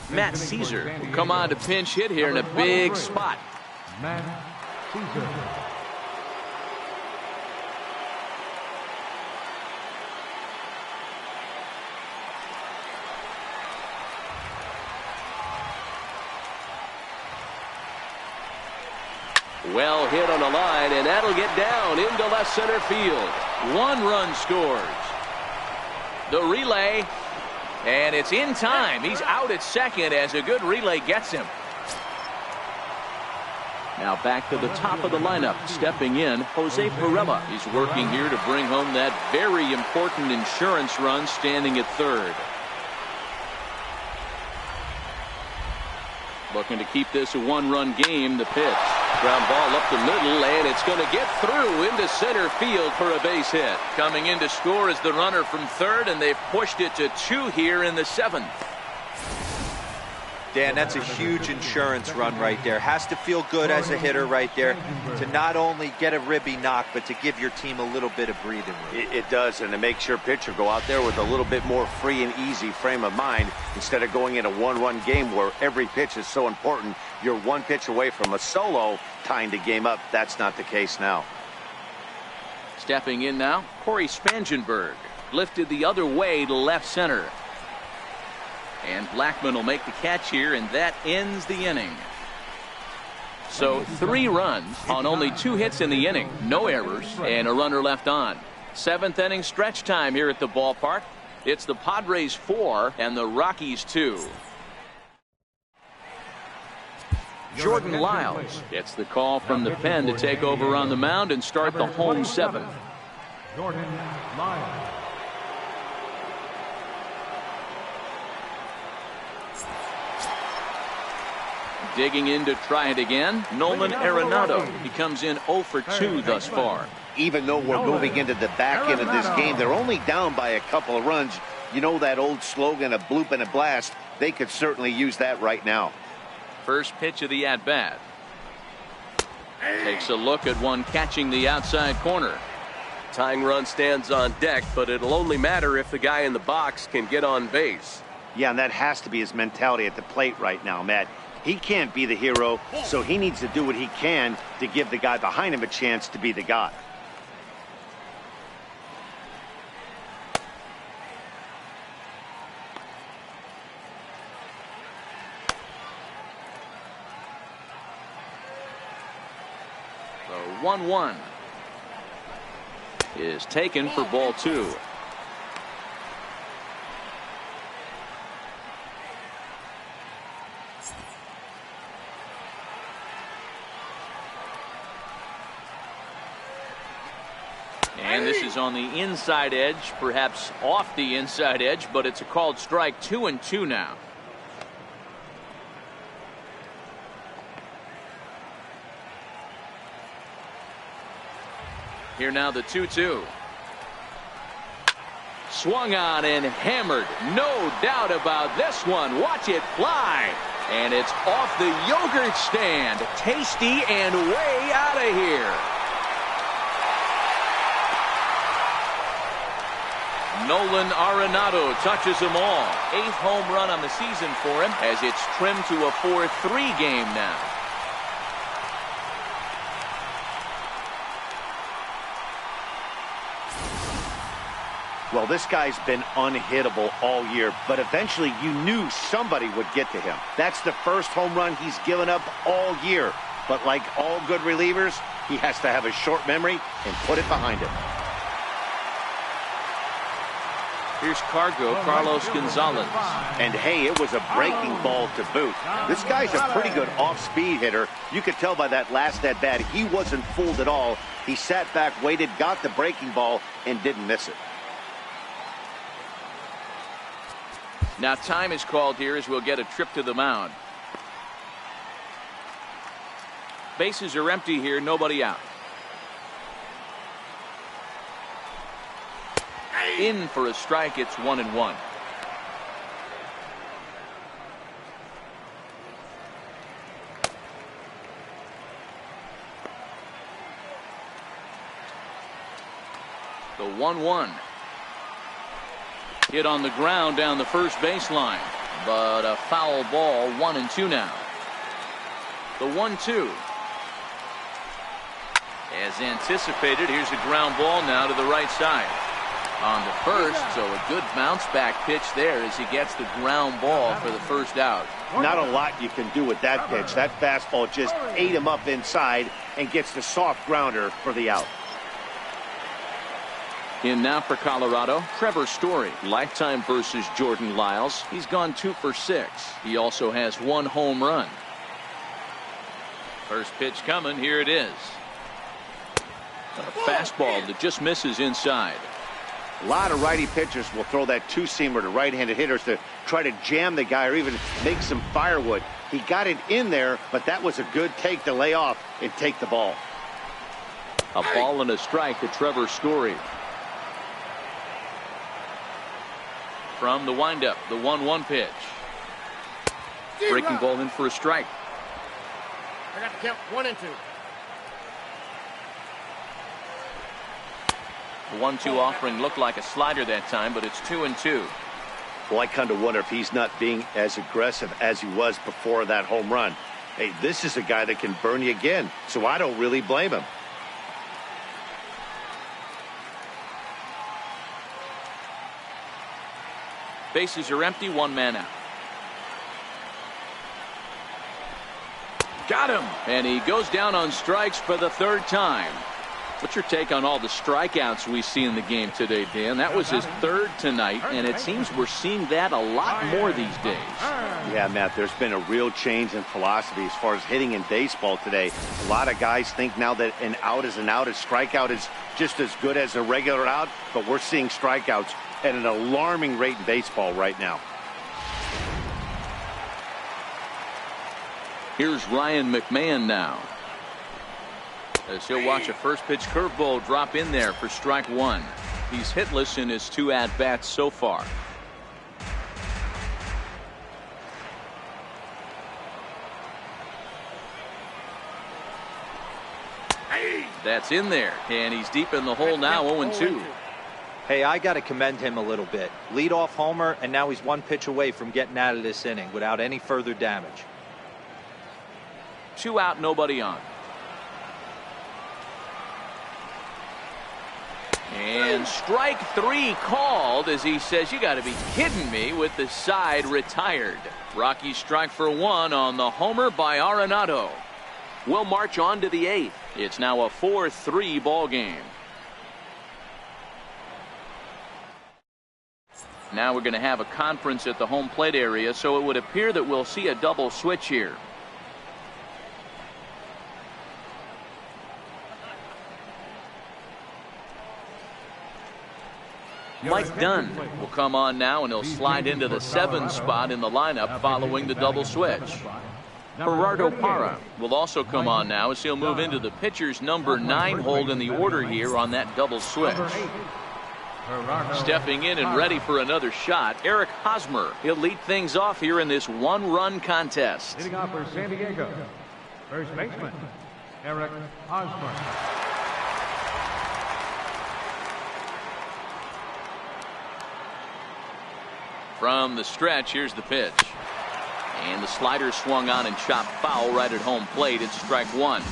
Matt Caesar will come on to pinch hit here in a big spot. Matt Caesar. Well hit on the line, and that'll get down into left center field. 1 run scores. The relay. And it's in time. He's out at second as a good relay gets him. Now back to the top of the lineup. Stepping in, Jose Pirela. He's working here to bring home that very important insurance run, standing at third. Looking to keep this a 1-run game. The pitch. Ground ball up the middle, and it's going to get through into center field for a base hit. Coming in to score is the runner from third, and they've pushed it to 2 here in the 7th. Dan, that's a huge insurance run right there. Has to feel good as a hitter right there to not only get a ribby knock, but to give your team a little bit of breathing room. It does, and it makes your pitcher go out there with a little bit more free and easy frame of mind instead of going in a 1-run game where every pitch is so important. You're 1 pitch away from a solo tying the game up. That's not the case now. Stepping in now, Corey Spangenberg lifted the other way to left center. And Blackman will make the catch here, and that ends the inning. So 3 runs on only 2 hits in the inning. No errors and a runner left on. 7th inning stretch time here at the ballpark. It's the Padres 4 and the Rockies 2. Jordan Lyles gets the call from the pen to take over on the mound and start the home seventh. Jordan Lyles. Digging in to try it again, Nolan Arenado. He comes in 0 for 2 thus far. Even though we're moving into the back end of this game, they're only down by a couple of runs. You know that old slogan, a bloop and a blast? They could certainly use that right now. First pitch of the at-bat. Takes a look at one catching the outside corner. Tying run stands on deck, but it'll only matter if the guy in the box can get on base. Yeah, and that has to be his mentality at the plate right now, Matt. He can't be the hero, so he needs to do what he can to give the guy behind him a chance to be the guy. The 1-1 is taken for ball 2. And this is on the inside edge, perhaps off the inside edge, but it's a called strike. 2-2 now. Here now the 2-2. Swung on and hammered. No doubt about this one. Watch it fly. And it's off the yogurt stand. Tasty and way out of here. Nolan Arenado touches them all. 8th home run on the season for him as it's trimmed to a 4-3 game now. Well, this guy's been unhittable all year, but eventually you knew somebody would get to him. That's the first home run he's given up all year. But like all good relievers, he has to have a short memory and put it behind him. Here's Carlos Gonzalez. And hey, it was a breaking ball to boot. This guy's a pretty good off-speed hitter. You could tell by that last at-bat he wasn't fooled at all. He sat back, waited, got the breaking ball, and didn't miss it. Now time is called here as we'll get a trip to the mound. Bases are empty here, nobody out. In for a strike, it's 1-1. The 1-1. Hit on the ground down the first baseline, but a foul ball. 1-2 now. The 1-2. As anticipated, here's a ground ball now to the right side. On the first, so a good bounce back pitch there as he gets the ground ball for the first out. Not a lot you can do with that pitch. That fastball just ate him up inside and gets the soft grounder for the out. In now for Colorado, Trevor Story. Lifetime versus Jordan Lyles. He's gone 2 for 6. He also has 1 home run. First pitch coming. Here it is. A fastball that just misses inside. A lot of righty pitchers will throw that two-seamer to right-handed hitters to try to jam the guy or even make some firewood. He got it in there, but that was a good take to lay off and take the ball. A ball and a strike to Trevor Story. From the windup, the 1-1 pitch. Breaking ball in for a strike. I got to count 1 and 2. The 1-2 offering looked like a slider that time, but it's 2-2. Well, I kind of wonder if he's not being as aggressive as he was before that home run. Hey, this is a guy that can burn you again, so I don't really blame him. Bases are empty, 1 man out. Got him! And he goes down on strikes for the 3rd time. What's your take on all the strikeouts we see in the game today, Dan? That was his third tonight, and it seems we're seeing that a lot more these days. Yeah, Matt, there's been a real change in philosophy as far as hitting in baseball today. A lot of guys think now that an out is an out. A strikeout is just as good as a regular out, but we're seeing strikeouts at an alarming rate in baseball right now. Here's Ryan McMahon now, as he'll watch a first pitch curveball drop in there for strike one. He's hitless in his 2 at-bats so far. That's in there, and he's deep in the hole now, 0-2. Hey, I got to commend him a little bit. Leadoff homer, and now he's 1 pitch away from getting out of this inning without any further damage. 2 out, nobody on. And strike 3 called, as he says, you got to be kidding me, with the side retired. Rockies strike for 1 on the homer by Arenado. We'll march on to the 8th. It's now a 4-3 ball game. Now we're going to have a conference at the home plate area, so it would appear that we'll see a double switch here. Mike Dunn will come on now, and he'll slide into the 7 spot in the lineup following the double switch. Gerardo Parra will also come on now, as he'll move into the pitcher's number 9 hold in the order here on that double switch. Stepping in and ready for another shot, Eric Hosmer. He'll lead things off here in this 1-run contest. Leading off for San Diego, first baseman, Eric Hosmer. From the stretch, here's the pitch. And the slider swung on and chopped foul right at home plate. It's strike 1.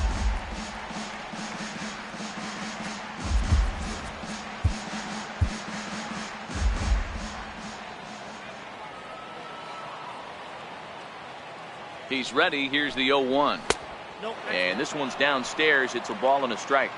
He's ready. Here's the 0-1. And this one's downstairs. It's a ball and a strike.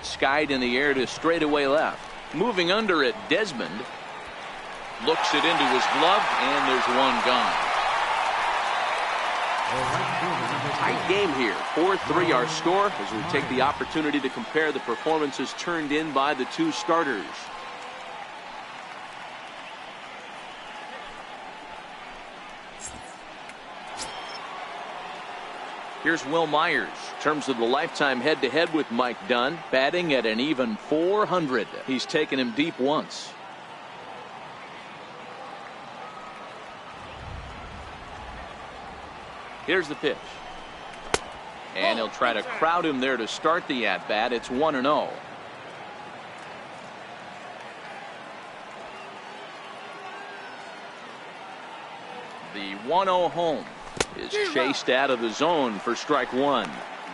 Skied in the air to straightaway left. Moving under it, Desmond looks it into his glove, and there's one gone. Tight game here. 4-3 our score, as we take the opportunity to compare the performances turned in by the 2 starters. Here's Will Myers. In terms of the lifetime head-to-head with Mike Dunn, batting at an even .400. He's taken him deep once. Here's the pitch. And he'll try to crowd him there to start the at-bat. It's 1-0. The 1-0 home is chased out of the zone for strike 1.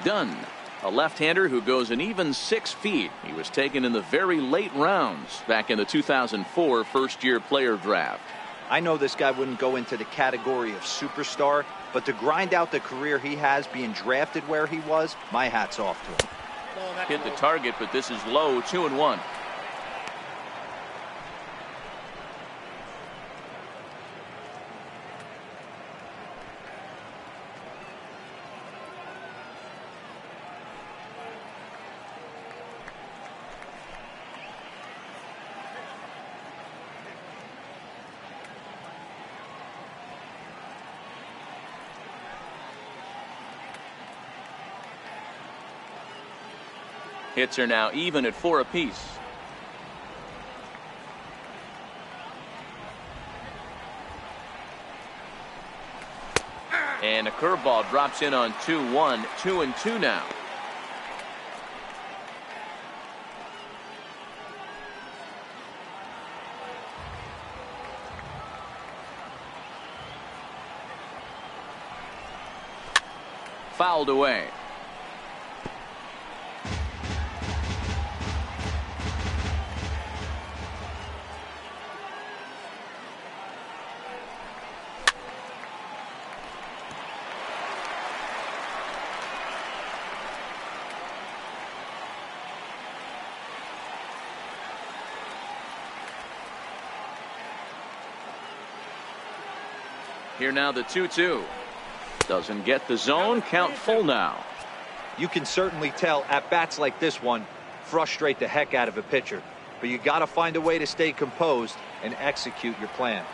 Dunn, a left-hander who goes an even 6 feet. He was taken in the very late rounds back in the 2004 first-year player draft. I know this guy wouldn't go into the category of superstar, but to grind out the career he has being drafted where he was, my hat's off to him. Hit the target, but this is low, 2-1. Hits are now even at 4 apiece. And a curveball drops in on 2-1, 2-2 now. Fouled away. Here now the 2-2. Doesn't get the zone. Count full now. You can certainly tell at bats like this one frustrate the heck out of a pitcher. But you got to find a way to stay composed and execute your plan.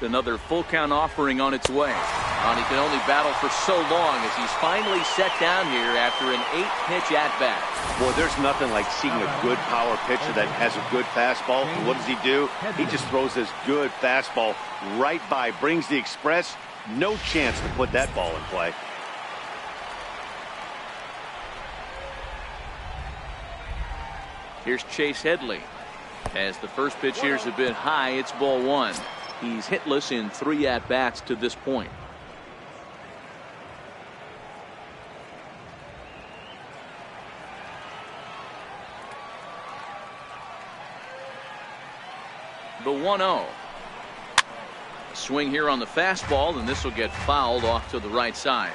Another full count offering on its way. And he can only battle for so long as he's finally set down here after an 8-pitch at-bat. Boy, there's nothing like seeing a good power pitcher that has a good fastball. And what does he do? He just throws this good fastball right by, brings the express. No chance to put that ball in play. Here's Chase Headley. As the first pitch here's a bit high, it's ball 1. He's hitless in 3 at-bats to this point. The 1-0. Swing here on the fastball, and this will get fouled off to the right side.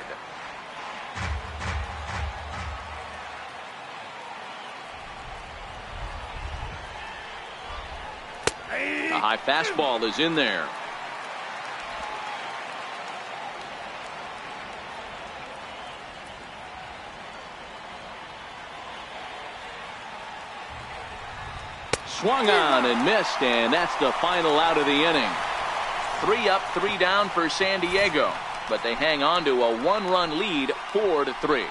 A high fastball is in there. Swung on and missed, and that's the final out of the inning. 3 up, 3 down for San Diego, but they hang on to a 1-run lead, 4-3.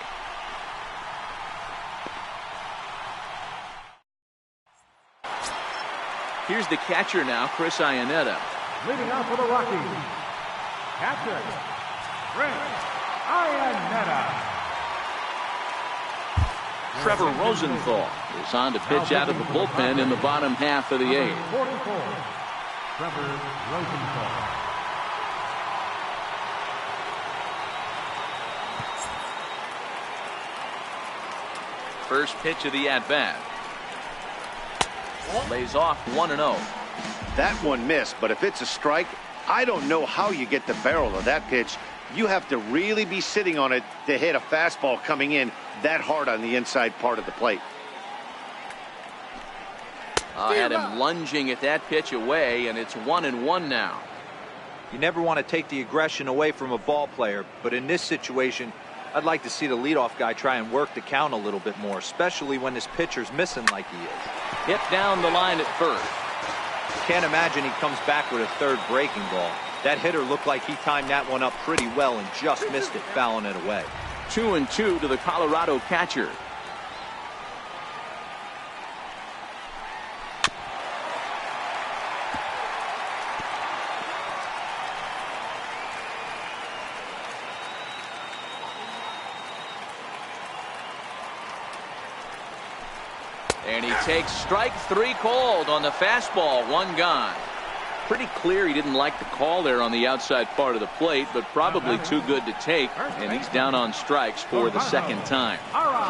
Here's the catcher now, Chris Iannetta. Leading off for the Rockies, catcher, Chris Iannetta. Trevor Rosenthal is on to pitch out of the bullpen in the bottom half of the 8th. 44, Trevor Rosenthal. First pitch of the at-bat. Lays off 1-0. That one missed, but if it's a strike, I don't know how you get the barrel of that pitch. You have to really be sitting on it to hit a fastball coming in that hard on the inside part of the plate. Had him lunging at that pitch away, and it's 1-1 now. You never want to take the aggression away from a ball player, but in this situation, I'd like to see the leadoff guy try and work the count a little bit more, especially when this pitcher's missing like he is. Hit down the line at first. Can't imagine he comes back with a third breaking ball. That hitter looked like he timed that one up pretty well and just missed it, fouling it away. 2-2 to the Colorado catcher. And he takes strike 3 called on the fastball, 1 gone. Pretty clear he didn't like the call there on the outside part of the plate, but probably too good to take, and he's down on strikes for the 2nd time.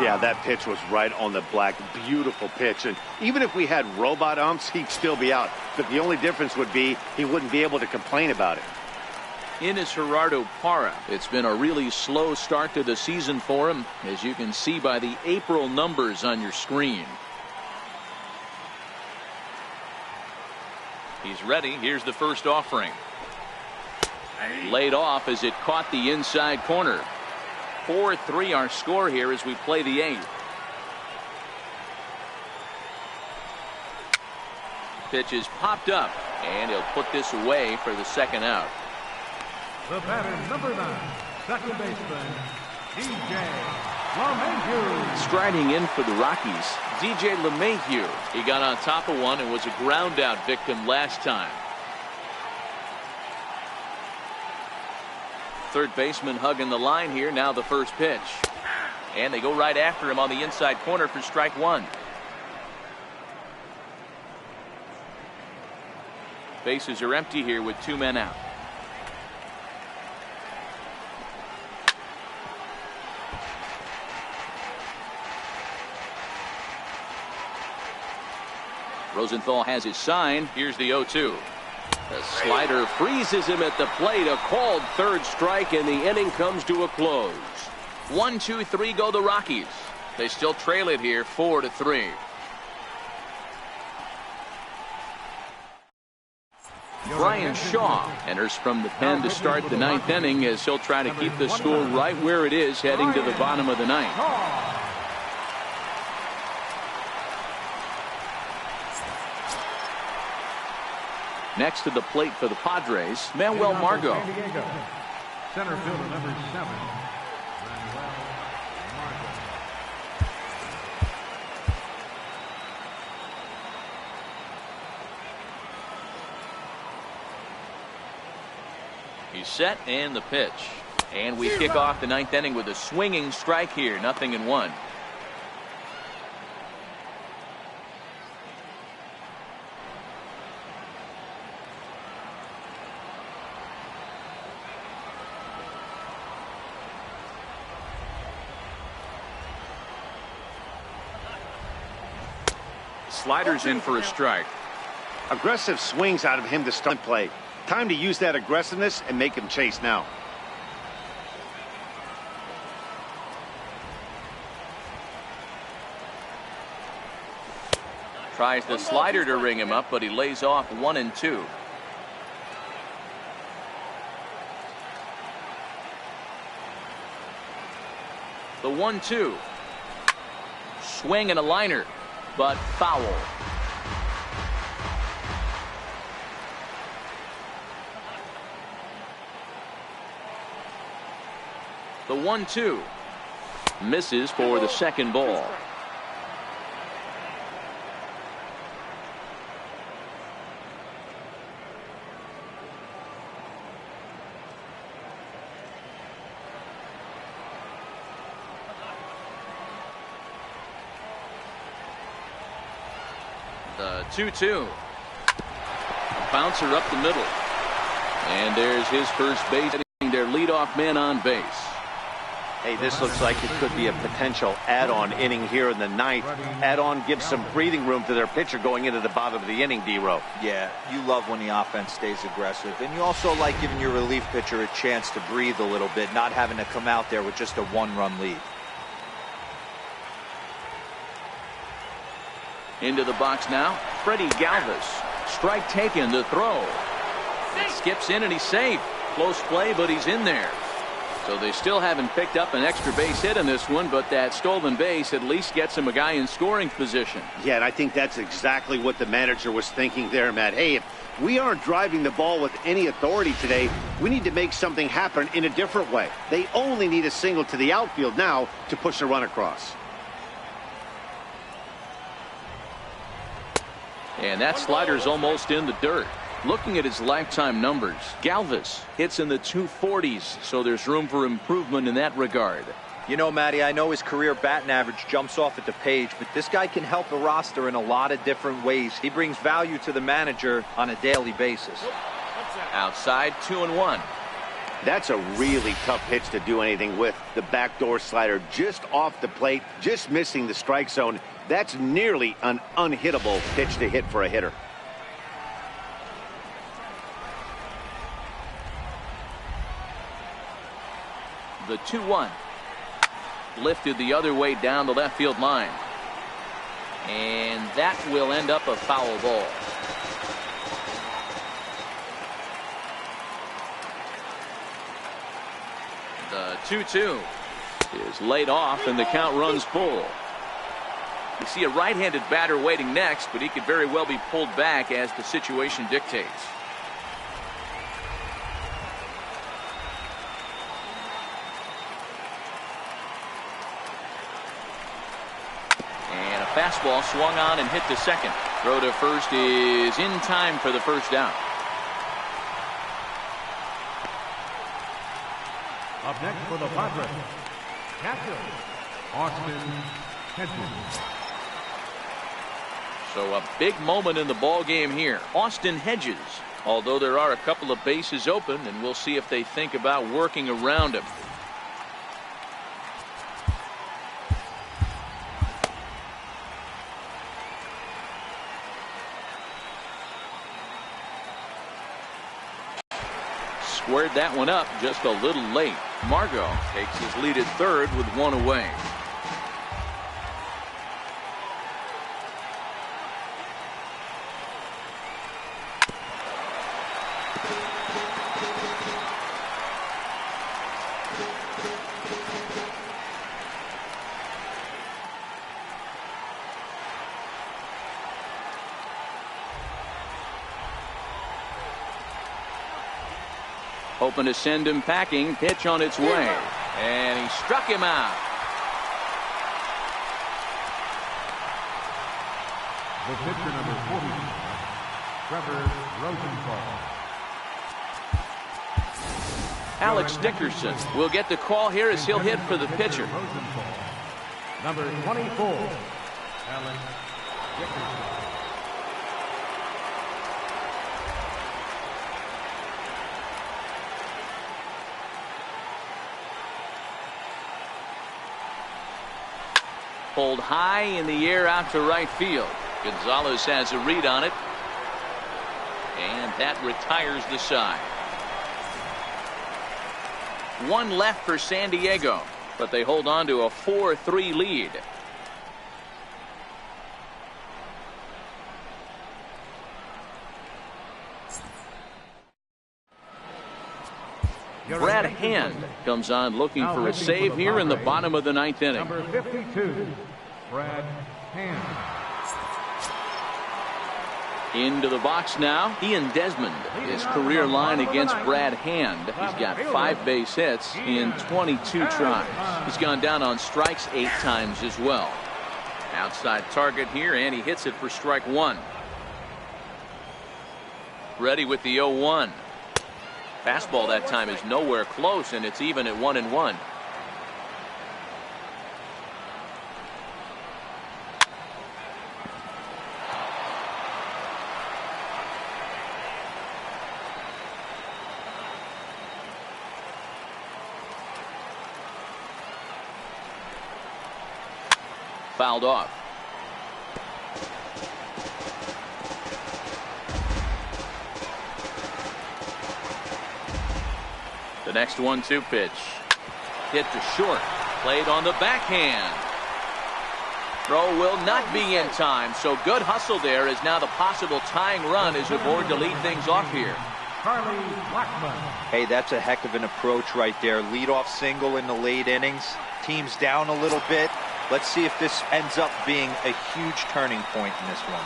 Yeah, that pitch was right on the black. Beautiful pitch. And even if we had robot umps, he'd still be out. But the only difference would be he wouldn't be able to complain about it. In is Gerardo Parra. It's been a really slow start to the season for him, as you can see by the April numbers on your screen. He's ready. Here's the first offering. Laid off as it caught the inside corner. 4-3 our score here as we play the 8th. Pitch is popped up, and he'll put this away for the 2nd out. The batter, number 9, second baseman, DJ LeMahieu. Striding in for the Rockies, DJ LeMahieu. He got on top of one and was a ground out victim last time. Third baseman hugging the line here. Now the first pitch. And they go right after him on the inside corner for strike 1. Bases are empty here with 2 men out. Rosenthal has his sign. Here's the 0-2. The slider freezes him at the plate. A called 3rd strike, and the inning comes to a close. 1-2-3 go the Rockies. They still trail it here 4-3. Brian Shaw enters from the pen to start the ninth inning as he'll try to keep the score right where it is heading to the bottom of the ninth. Next to the plate for the Padres, Manuel Margot. Center fielder number 7. He's set and the pitch. And we kick off the ninth inning with a swinging strike here. 0-1. Sliders in for a strike. Aggressive swings out of him to start play. Time to use that aggressiveness and make him chase now. Tries the slider to ring him up, but he lays off 1-2. The 1-2. Swing and a liner, but foul. The 1-2 misses for the second ball. The 2-2. A bouncer up the middle. And there's his first base, their leadoff man on base. Hey, this looks like it could be a potential add-on inning here in the ninth. Add-on gives some breathing room to their pitcher going into the bottom of the inning, D-Row. Yeah, you love when the offense stays aggressive. And you also like giving your relief pitcher a chance to breathe a little bit, not having to come out there with just a one-run lead. Into the box now, Freddie Galvis. Strike taken, the throw. Skips in and he's safe. Close play, but he's in there. So they still haven't picked up an extra base hit in this one, but that stolen base at least gets him a guy in scoring position. Yeah, and I think that's exactly what the manager was thinking there, Matt. Hey, if we aren't driving the ball with any authority today, we need to make something happen in a different way. They only need a single to the outfield now to push a run across. And that slider's almost in the dirt. Looking at his lifetime numbers, Galvis hits in the 240s, so there's room for improvement in that regard. You know, Matty, I know his career batting average jumps off at the page, but this guy can help the roster in a lot of different ways. He brings value to the manager on a daily basis. Outside, 2-1. That's a really tough pitch to do anything with. The backdoor slider just off the plate, just missing the strike zone. That's nearly an unhittable pitch to hit for a hitter. The 2-1. Lifted the other way down the left field line. And that will end up a foul ball. The 2-2 is laid off and the count runs full. You see a right-handed batter waiting next, but he could very well be pulled back as the situation dictates. And a fastball swung on and hit to second. Throw to first is in time for the first down. Up next for the Padres, catcher, Austin Hedges. So a big moment in the ball game here. Austin Hedges, although there are a couple of bases open, and we'll see if they think about working around him. Squared that one up just a little late. Margot takes his lead at third with one away. Hoping to send him packing. Pitch on its way. And he struck him out. The pitcher number 40, Trevor Rosenthal. Alex Dickerson will get the call here as he'll hit for the pitcher. Number 24, Alex Dickerson. Pulled high in the air out to right field. Gonzalez has a read on it. And that retires the side. One left for San Diego, but they hold on to a 4-3 lead. Brad Hand comes on looking for a save here in the bottom of the ninth inning. Number 52, Brad Hand. Into the box now. He and Desmond, his career line against Brad Hand. He's got 5 base hits in 22 tries. He's gone down on strikes 8 times as well. Outside target here, and he hits it for strike 1. Ready with the 0-1. Fastball that time is nowhere close, and it's even at 1-1. Fouled off. The next 1-2 pitch. Hit to short. Played on the backhand. Throw will not be in time, so good hustle there as now the possible tying run is aboard to lead things off here. Charlie Blackmon. Hey, that's a heck of an approach right there. Leadoff single in the late innings. Team's down a little bit. Let's see if this ends up being a huge turning point in this one.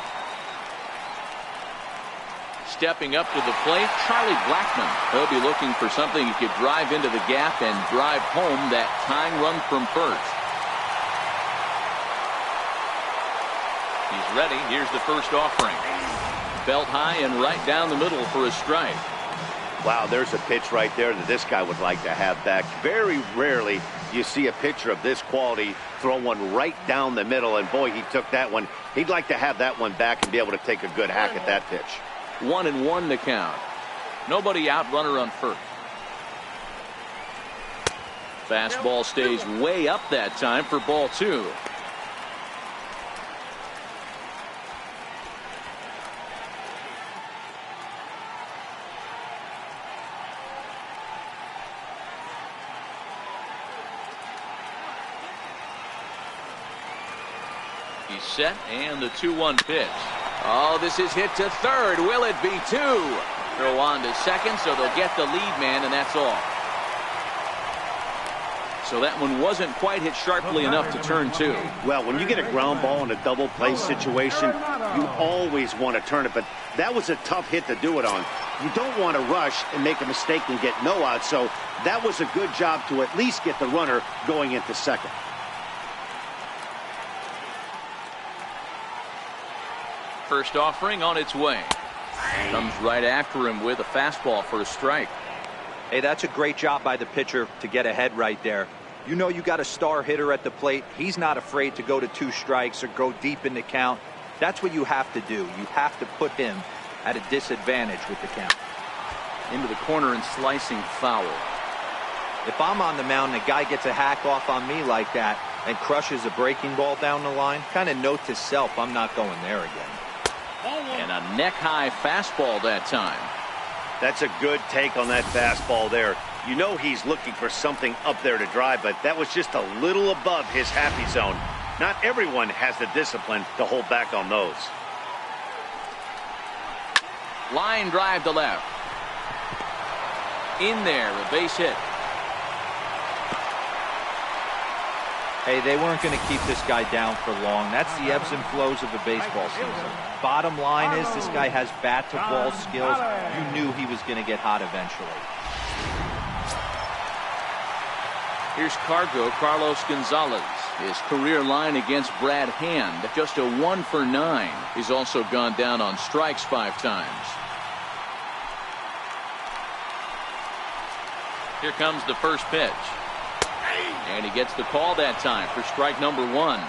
Stepping up to the plate, Charlie Blackmon. He'll be looking for something he could drive into the gap and drive home that tying run from first. He's ready. Here's the first offering. Belt high and right down the middle for a strike. Wow, there's a pitch right there that this guy would like to have back. Very rarely you see a pitcher of this quality throw one right down the middle, and boy, he took that one. He'd like to have that one back and be able to take a good hack at that pitch. 1-1 to count. Nobody out, runner on first. Fastball stays way up that time for ball 2. He's set, and the 2-1 pitch. Oh, this is hit to third. Will it be 2? Throw on to second, so they'll get the lead man, and that's all. So that one wasn't quite hit sharply enough to turn 2. Well, when you get a ground ball in a double play situation, you always want to turn it, but that was a tough hit to do it on. You don't want to rush and make a mistake and get no out, so that was a good job to at least get the runner going into second. First offering on its way. Comes right after him with a fastball for a strike. Hey, that's a great job by the pitcher to get ahead right there. You know you got a star hitter at the plate. He's not afraid to go to 2 strikes or go deep in the count. That's what you have to do. You have to put him at a disadvantage with the count. Into the corner and slicing foul. If I'm on the mound and a guy gets a hack off on me like that and crushes a breaking ball down the line, kind of note to self, I'm not going there again. And a neck-high fastball that time. That's a good take on that fastball there. You know he's looking for something up there to drive, but that was just a little above his happy zone. Not everyone has the discipline to hold back on those. Line drive to left. In there, a base hit. Hey, they weren't going to keep this guy down for long. That's the ebbs and flows of a baseball season. Bottom line is this guy has bat-to-ball skills. You knew he was going to get hot eventually. Here's Carlos Gonzalez. His career line against Brad Hand, just a 1 for 9. He's also gone down on strikes 5 times. Here comes the first pitch. And he gets the call that time for strike number 1.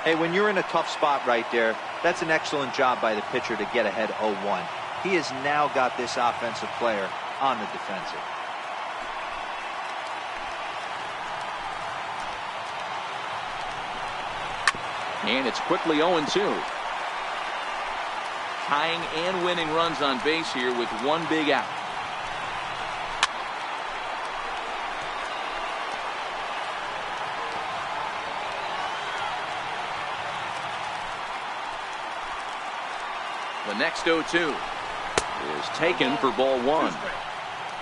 Hey, when you're in a tough spot right there, that's an excellent job by the pitcher to get ahead 0-1. He has now got this offensive player on the defensive. And it's quickly 0-2. Tying and winning runs on base here with 1 big out. The next 0-2 is taken for ball 1.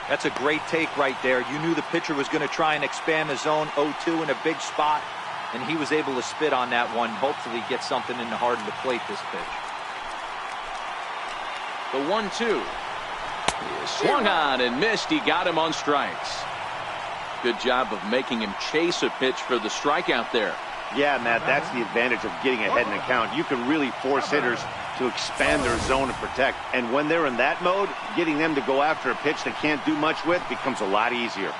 That's a great take right there. You knew the pitcher was going to try and expand the zone. 0-2 in a big spot, and he was able to spit on that one. Hopefully get something in the heart of the plate this pitch. The 1-2 is swung on and missed. He got him on strikes. Good job of making him chase a pitch for the strikeout there. Yeah, Matt, that's the advantage of getting ahead in the count. You can really force hitters to expand their zone and protect. And when they're in that mode, getting them to go after a pitch they can't do much with becomes a lot easier.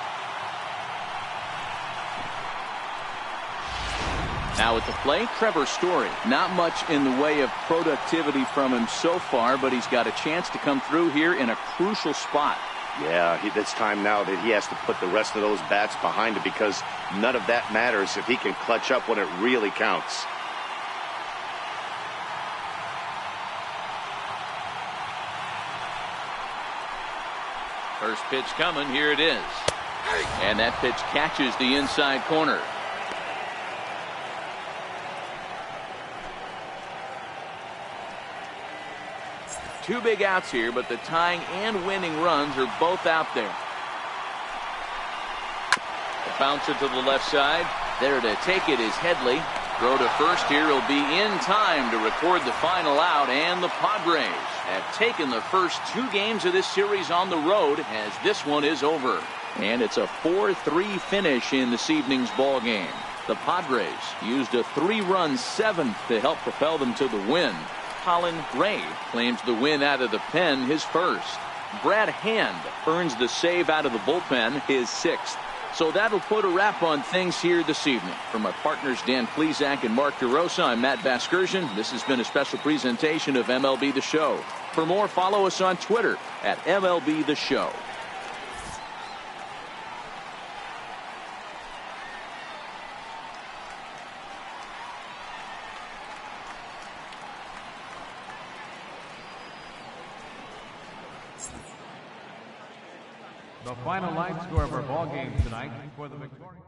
Now at the plate, Trevor Story. Not much in the way of productivity from him so far, but he's got a chance to come through here in a crucial spot. Yeah, it's time now that he has to put the rest of those bats behind him, because none of that matters if he can clutch up when it really counts. First pitch coming. Here it is. And that pitch catches the inside corner. Two big outs here, but the tying and winning runs are both out there. The bouncer to the left side. There to take it is Headley. Throw to first here will be in time to record the final out, and the Padres have taken the first 2 games of this series on the road as this one is over. And it's a 4-3 finish in this evening's ball game. The Padres used a 3-run 7th to help propel them to the win. Colin Ray claims the win out of the pen, his first. Brad Hand earns the save out of the bullpen, his 6th. So that'll put a wrap on things here this evening. For my partners Dan Plesac and Mark DeRosa, I'm Matt Vasgersian. This has been a special presentation of MLB The Show. For more, follow us on Twitter at MLB The Show. The final line score of our ball game tonight for the Victoria.